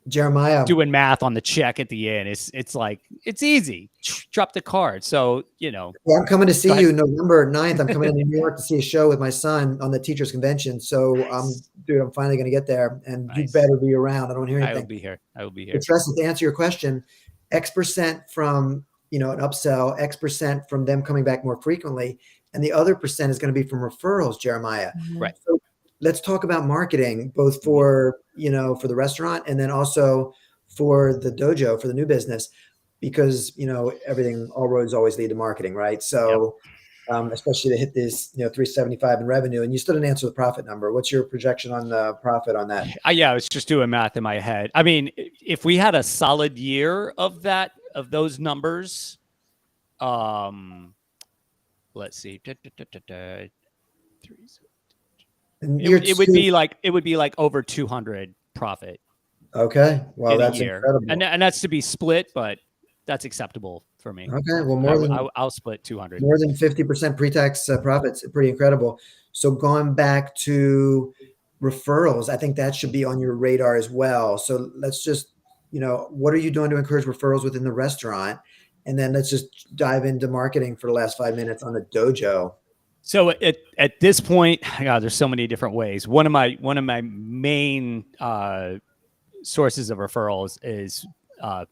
Jeremiah, doing math on the check at the end. It's like, it's easy. Drop the card. So, Well, I'm coming to see you November 9th. I'm coming to New York to see a show with my son on the teachers convention. So nice. I'm finally going to get there, and Nice. You better be around. I don't hear anything. I will be here. But Tressa, to answer your question, X% from, an upsell, X% from them coming back more frequently. And the other percent is going to be from referrals, Jeremiah. Right. So let's talk about marketing, both for, for the restaurant, and then also for the dojo, for the new business, because, everything, all roads always lead to marketing, right? So, especially to hit this, 375 in revenue, and you still didn't answer the profit number. What's your projection on the profit on that? I was just doing math in my head. I mean, if we had a solid year of those numbers, let's see. It would be like over 200 profit. Okay. Well, that's incredible. And that's to be split, but that's acceptable for me. Okay. Well, I'll split 200. More than 50% pre-tax profits. Pretty incredible. So going back to referrals, I think that should be on your radar as well. So let's just, what are you doing to encourage referrals within the restaurant? And then let's just dive into marketing for the last 5 minutes on the dojo. So at this point, God, there's so many different ways. One of my main sources of referrals is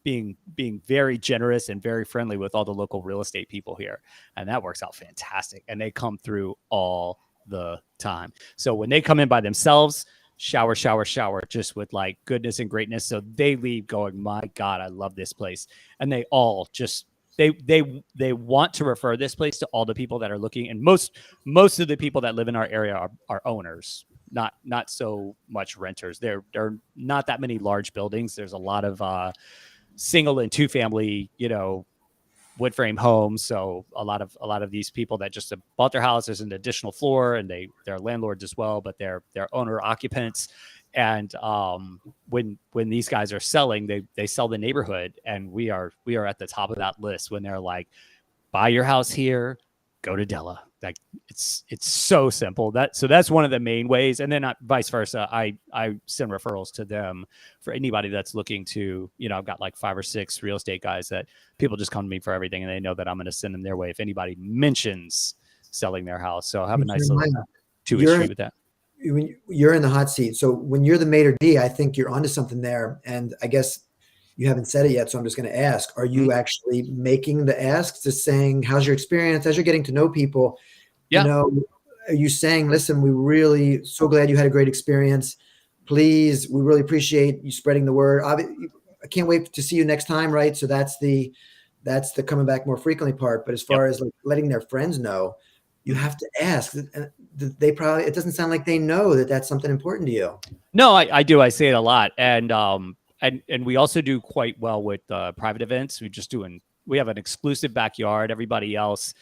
being very generous and very friendly with all the local real estate people here, and that works out fantastic. And they come through all the time. So when they come in by themselves, shower, just with like goodness and greatness. So they leave going, my God, I love this place. And they all just, they want to refer this place to all the people that are looking. And most of the people that live in our area are owners, not so much renters. There are not that many large buildings. There's a lot of single and two family, wood frame homes. So a lot of these people that just bought their house, there's an additional floor, and they're landlords as well, but they're owner occupants. And when these guys are selling, they sell the neighborhood, and we are at the top of that list when they're like, buy your house here, go to Della. Like it's so simple. So that's one of the main ways. And then vice versa, I send referrals to them for anybody that's looking to, I've got like 5 or 6 real estate guys that people just come to me for everything, and they know that I'm going to send them their way if anybody mentions selling their house. So I have a nice little 2-ish with that. You're in the hot seat. So when you're the maitre d', I think you're onto something there. And I guess you haven't said it yet, so I'm just going to ask, are you actually making the asks, just saying, how's your experience as you're getting to know people? Yeah. Are you saying, listen, we really so glad you had a great experience. Please, we really appreciate you spreading the word. I can't wait to see you next time, right? So that's the coming back more frequently part. But as far as like letting their friends know, you have to ask. They probably, it doesn't sound like they know that that's something important to you. No, I do. I say it a lot. And we also do quite well with private events. We have an exclusive backyard. Everybody else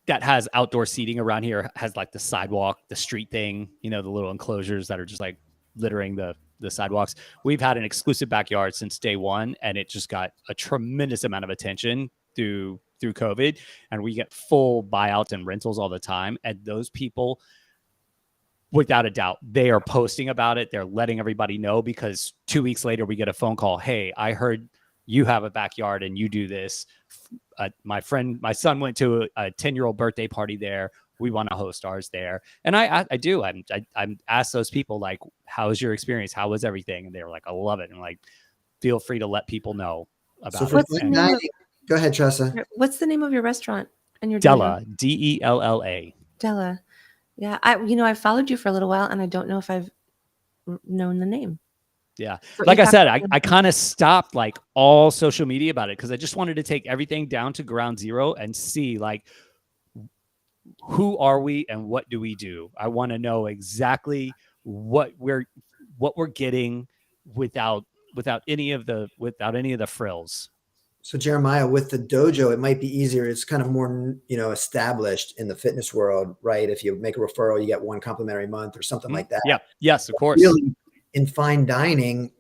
that has outdoor seating around here has like the sidewalk, the street thing, the little enclosures that are just like littering the sidewalks. We've had an exclusive backyard since day one, and it just got a tremendous amount of attention through COVID, and we get full buyouts and rentals all the time. And those people, without a doubt, they are posting about it. They're letting everybody know, because 2 weeks later we get a phone call. Hey, I heard you have a backyard and you do this. My son went to a 10-year-old birthday party there. We want to host ours there. And I do. I'm asked those people, like, how was your experience? How was everything? And they were like, I love it. And like, feel free to let people know about it. Go ahead, Tressa. What's the name of your restaurant and your Della, Della. Della. Yeah. I followed you for a little while, and I don't know if I've known the name. Yeah. Like I said, I kind of stopped like all social media about it, because I just wanted to take everything down to ground zero and see, like, who are we and what do we do? I want to know exactly what we're getting without any of the frills. So Jeremiah, with the dojo, it might be easier. It's kind of more, established in the fitness world, right? If you make a referral, you get 1 complimentary month or something like that. Yeah. Yes, of course. Really, in fine dining,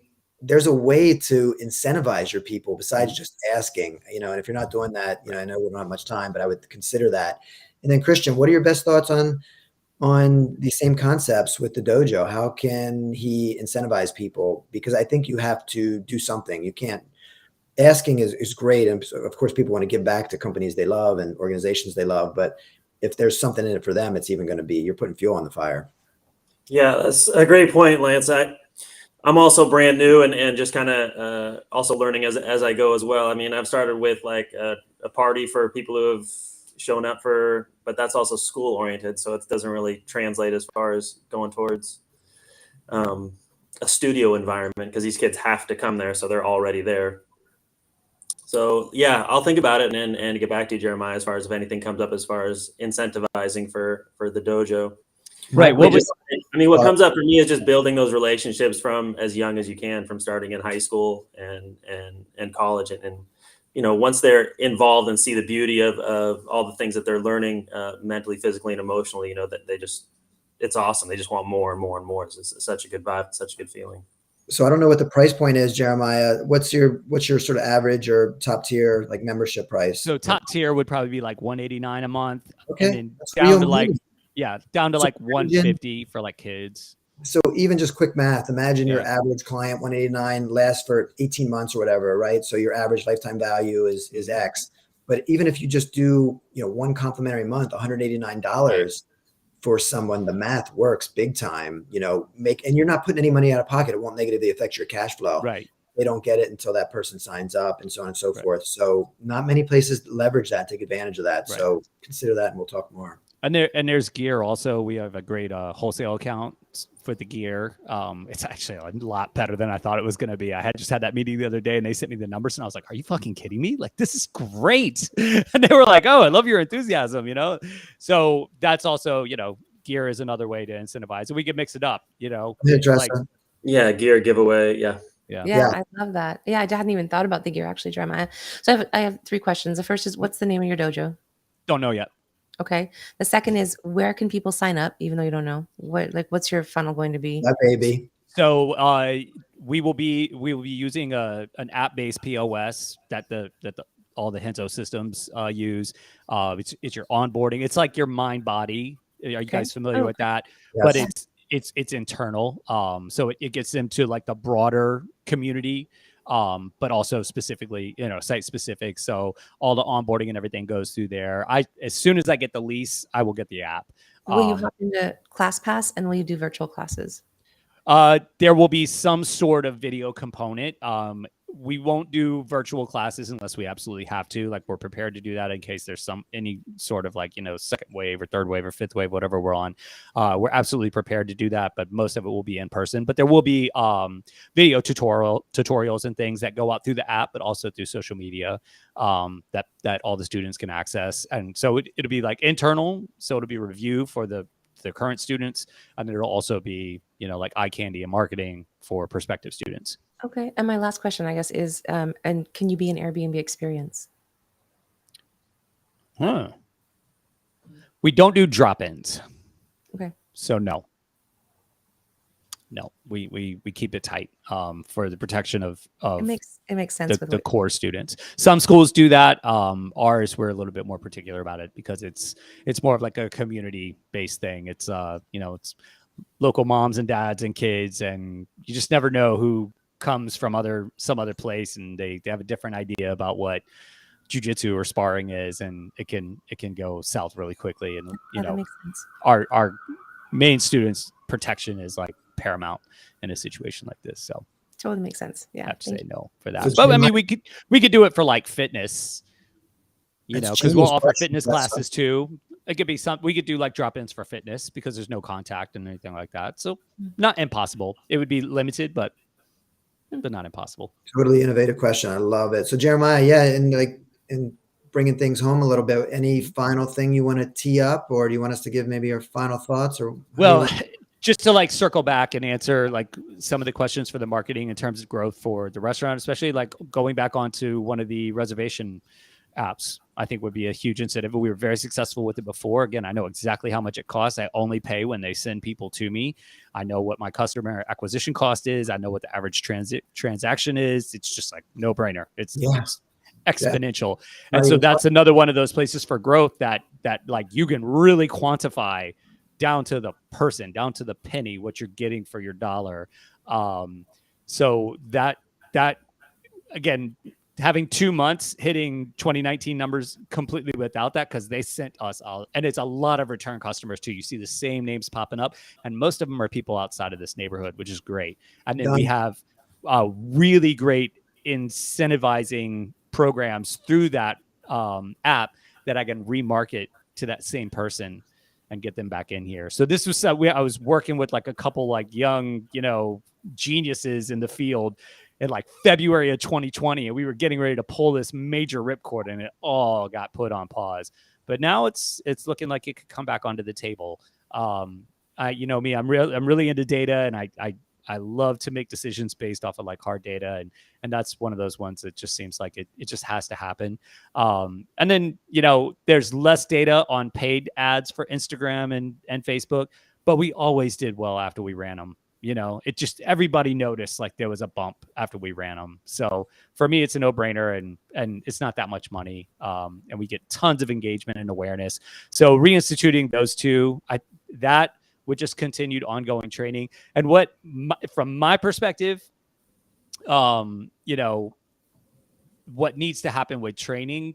there's a way to incentivize your people besides just asking, and if you're not doing that, I know we don't have much time, but I would consider that. And then Christian, what are your best thoughts on these same concepts with the dojo? How can he incentivize people? Because I think you have to do something. You can't. Asking is great. And of course, people want to give back to companies they love and organizations they love. But if there's something in it for them, it's even going to be, you're putting fuel on the fire. Yeah, that's a great point, Lance. I'm also brand new and just kind of also learning as I go as well. I mean, I've started with like a party for people who have shown up but that's also school oriented. So it doesn't really translate as far as going towards a studio environment, because these kids have to come there. So they're already there. So yeah, I'll think about it and get back to you, Jeremiah, as far as if anything comes up as far as incentivizing for the dojo. Right. What comes up for me is just building those relationships from as young as you can, from starting in high school and college, and once they're involved and see the beauty of all the things that they're learning mentally, physically, and emotionally, that it's awesome. They just want more and more and more. It's such a good vibe, such a good feeling. So I don't know what the price point is, Jeremiah. What's your sort of average or top tier like membership price? So top tier would probably be like $189 a month. Okay. And then down to like $150 for like kids. So even just quick math, imagine your average client, $189, lasts for 18 months or whatever, right? So your average lifetime value is X. But even if you just do, 1 complimentary month, $189 for someone, the math works big time, and you're not putting any money out of pocket. It won't negatively affect your cash flow. Right. They don't get it until that person signs up, and so on and so forth. So not many places leverage that, take advantage of that. Right. So consider that, and we'll talk more. And there's gear also. We have a great wholesale account for the gear. It's actually a lot better than I thought it was going to be. I just had that meeting the other day, and they sent me the numbers, and I was like, are you fucking kidding me? Like, this is great. And they were like, oh, I love your enthusiasm, So that's also, gear is another way to incentivize. And we can mix it up, gear giveaway. Yeah. Yeah, I love that. Yeah, I hadn't even thought about the gear actually, Jeremiah. So I have 3 questions. The first is, what's the name of your dojo? Don't know yet. Okay. The second is, where can people sign up, even though you don't know? What's your funnel going to be? That baby. So we will be using an app-based POS that the all the Henso systems use. It's your onboarding. It's like your mind body. Are you guys familiar with that? Yes. But it's internal. So it gets them to like the broader community, but also specifically, site specific. So all the onboarding and everything goes through there. As soon as I get the lease, I will get the app. Will you hop into ClassPass, and will you do virtual classes? There will be some sort of video component. We won't do virtual classes unless we absolutely have to. Like, we're prepared to do that in case there's any sort of like, second wave or third wave or fifth wave, whatever we're on. We're absolutely prepared to do that, but most of it will be in person. But there will be video tutorials and things that go out through the app, but also through social media that all the students can access. And so it'll be like internal. So it'll be review for the current students, and it'll also be like eye candy and marketing for prospective students. Okay. And my last question, I guess, is and can you be an Airbnb experience? We don't do drop-ins. Okay. So no, we keep it tight for the protection of it makes sense the core students. Some schools do that. Ours, we're a little bit more particular about it because it's more of like a community based thing. It's it's local moms and dads and kids, and you just never know who comes from some other place, and they have a different idea about what jiu-jitsu or sparring is, and it can go south really quickly. And that makes sense. Our main students' protection is like paramount in a situation like this. So totally makes sense. Yeah, I have to say no for that. So but I mean, we could do it for like fitness, because we'll offer fitness classes too. It could be we could do like drop-ins for fitness because there's no contact and anything like that. So not impossible. It would be limited, but not impossible. Totally innovative question. I love it. So Jeremiah, and bringing things home a little bit, any final thing you want to tee up, or do you want us to give maybe our final thoughts? Or just to like circle back and answer like some of the questions for the marketing in terms of growth for the restaurant, especially like going back onto one of the reservation apps, I think would be a huge incentive. We were very successful with it before. Again, I know exactly how much it costs. I only pay when they send people to me. I know what my customer acquisition cost is. I know what the average transaction is. It's just like no brainer. It's exponential. Yeah. And so that's another one of those places for growth that like you can really quantify down to the person, down to the penny, what you're getting for your dollar. So that again, having 2 months hitting 2019 numbers completely without that, because they sent us all, and it's a lot of return customers too. You see the same names popping up, and most of them are people outside of this neighborhood, which is great. And then we have really great incentivizing programs through that app that I can remarket to that same person and get them back in here. So this was I was working with like a couple like young geniuses in the field in like February of 2020, and we were getting ready to pull this major ripcord, and it all got put on pause. But now it's looking like it could come back onto the table. I'm really into data, and I love to make decisions based off of like hard data, and that's one of those ones that just seems like it just has to happen. And then there's less data on paid ads for Instagram and Facebook, but we always did well after we ran them. It just, everybody noticed like there was a bump after we ran them. So for me, it's a no-brainer, and it's not that much money. And we get tons of engagement and awareness. So reinstituting those two, that would just continued ongoing training. And from my perspective, what needs to happen with training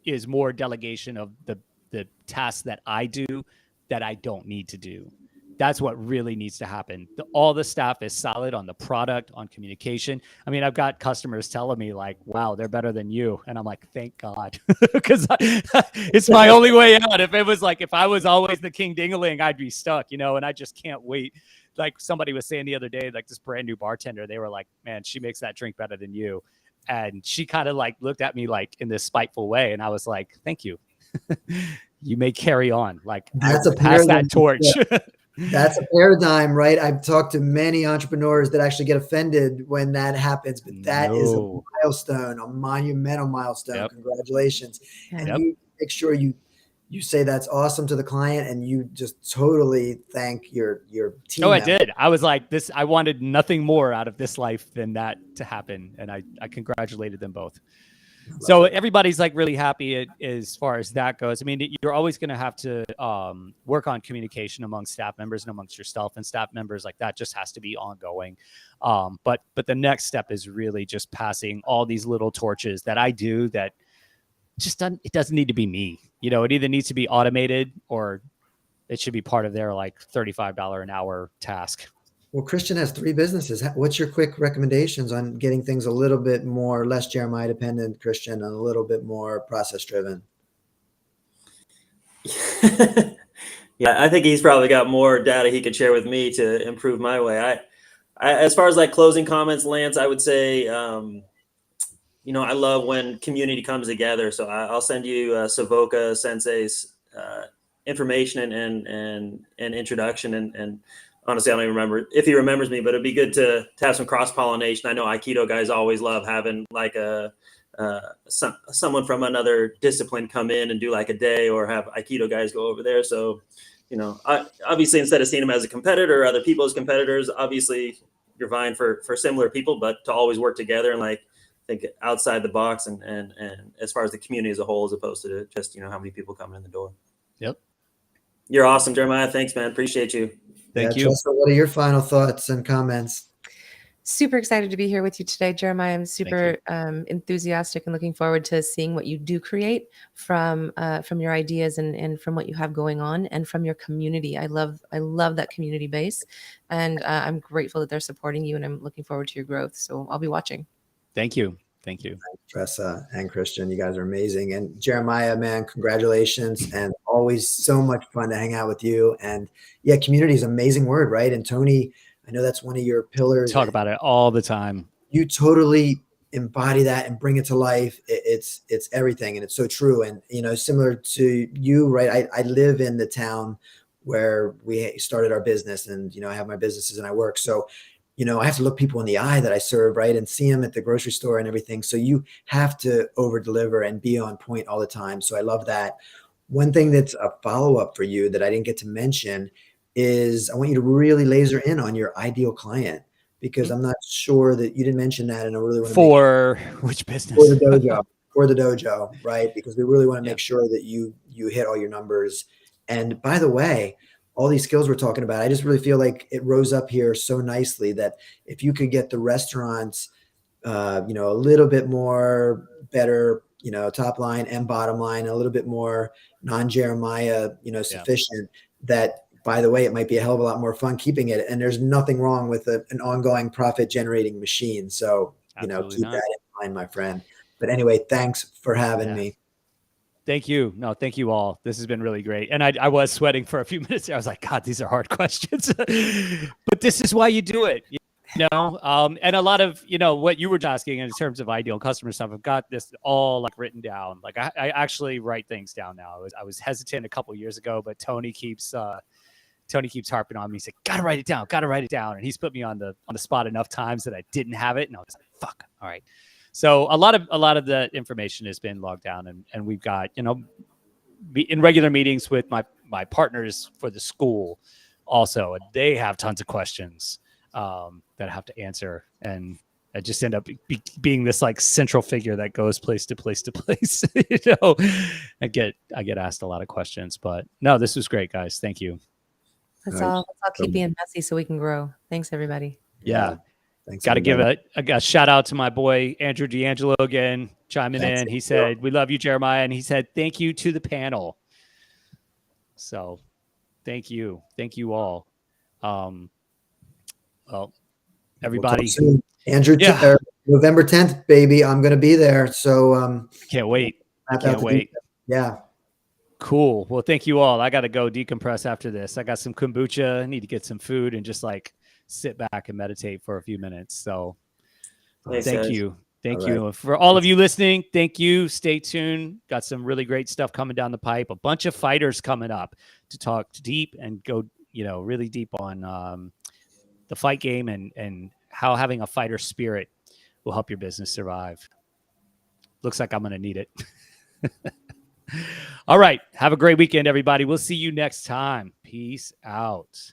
is more delegation of the tasks that I do that I don't need to do. That's what really needs to happen. All the staff is solid on the product, on communication. I mean, I've got customers telling me like, wow, they're better than you. And I'm like, thank God, because it's my only way out. If I was always the king ding-a-ling, I'd be stuck, and I just can't wait. Like somebody was saying the other day, like this brand new bartender, they were like, man, she makes that drink better than you. And she kind of like looked at me like in this spiteful way. And I was like, thank you. You may carry on. Like pass that torch. Yeah. That's a paradigm, right? I've talked to many entrepreneurs that actually get offended when that happens, but that is a milestone, a monumental milestone. Yep. Congratulations. And you make sure you say that's awesome to the client, and you just totally thank your team. Oh, I did. I was like, I wanted nothing more out of this life than that to happen. And I congratulated them both. So everybody's like really happy as far as that goes. I mean, you're always going to have to work on communication among staff members and amongst yourself and staff members. Like that just has to be ongoing. But the next step is really just passing all these little torches that I do that just it doesn't need to be me. You know, it either needs to be automated or it should be part of their like $35 an hour task. Well, Christian has 3 businesses. What's your quick recommendations on getting things a little bit more, less Jeremiah dependent, Christian, and a little bit more process driven? Yeah, I think he's probably got more data he could share with me to improve my way. I as far as like closing comments, Lance, I would say, you know, I love when community comes together. So I'll send you Savoca Sensei's information and introduction. And honestly, I don't even remember if he remembers me, but it'd be good to have some cross-pollination. I know Aikido guys always love having like someone from another discipline come in and do like a day, or have Aikido guys go over there. So, you know, obviously instead of seeing them as a competitor or other people as competitors, obviously you're vying for similar people, but to always work together and like think outside the box and as far as the community as a whole, as opposed to just, you know, how many people come in the door. Yep. You're awesome, Jeremiah. Thanks, man. Appreciate you. Thank you. Tressa, what are your final thoughts and comments? Super excited to be here with you today, Jeremiah. I'm super enthusiastic and looking forward to seeing what you do create from your ideas and from what you have going on and from your community. I love that community base, and I'm grateful that they're supporting you, and I'm looking forward to your growth. So I'll be watching. Thank you. Thank you. Tressa and Christian, you guys are amazing. And Jeremiah, man, congratulations. And always so much fun to hang out with you. And yeah, community is an amazing word, right? And Tony, I know that's one of your pillars. Talk about it all the time. You totally embody that and bring it to life. It's everything. And it's so true. And, you know, similar to you, right? I live in the town where we started our business, and, you know, I have my businesses and I work. So, you know, I have to look people in the eye that I serve, right? And see them at the grocery store and everything. So you have to over deliver and be on point all the time. So I love that. One thing that's a follow-up for you that I didn't get to mention is I want you to really laser in on your ideal client, because I'm not sure that you didn't mention that. And I really want to for which business? For the dojo, right? Because we really want to make sure that you hit all your numbers. And by the way, all these skills we're talking about, I just really feel like it rose up here so nicely that if you could get the restaurants, you know, a little bit more better, you know, top line and bottom line, a little bit more non-Jeremiah, you know, sufficient, that, by the way, it might be a hell of a lot more fun keeping it. And there's nothing wrong with an ongoing profit generating machine. So, you know, keep that in mind, my friend. But anyway, thanks for having me. Thank you. No, thank you all. This has been really great. And I was sweating for a few minutes there. I was like, God, these are hard questions. But this is why you do it. You know, and a lot of, you know, what you were asking in terms of ideal customer stuff, I've got this all like written down. Like I actually write things down now. I was hesitant a couple of years ago, but Tony keeps harping on me. He's like, gotta write it down. And he's put me on the spot enough times that I didn't have it. And I was like, fuck. All right. So a lot of the information has been logged down, and we've got, you know, in regular meetings with my partners for the school also, and they have tons of questions that I have to answer. And I just end up being this like central figure that goes place to place to place. You know, I get asked a lot of questions, but no, this was great, guys. Thank you. Let's all keep being messy so we can grow. Thanks, everybody. Yeah. Got to give a shout out to my boy, Andrew D'Angelo, again, chiming in. He said, we love you, Jeremiah. And he said, thank you to the panel. So thank you. Thank you all. Well, everybody. Andrew, November 10th, baby. I'm going to be there. So can't wait. Can't wait. Yeah. Cool. Well, thank you all. I got to go decompress after this. I got some kombucha. I need to get some food and just like sit back and meditate for a few minutes. So thank you. Thank you. Right. For all of you listening, thank you. Stay tuned. Got some really great stuff coming down the pipe. A bunch of fighters coming up to talk deep and go, you know, really deep on the fight game and how having a fighter spirit will help your business survive. Looks like I'm going to need it. All right. Have a great weekend, everybody. We'll see you next time. Peace out.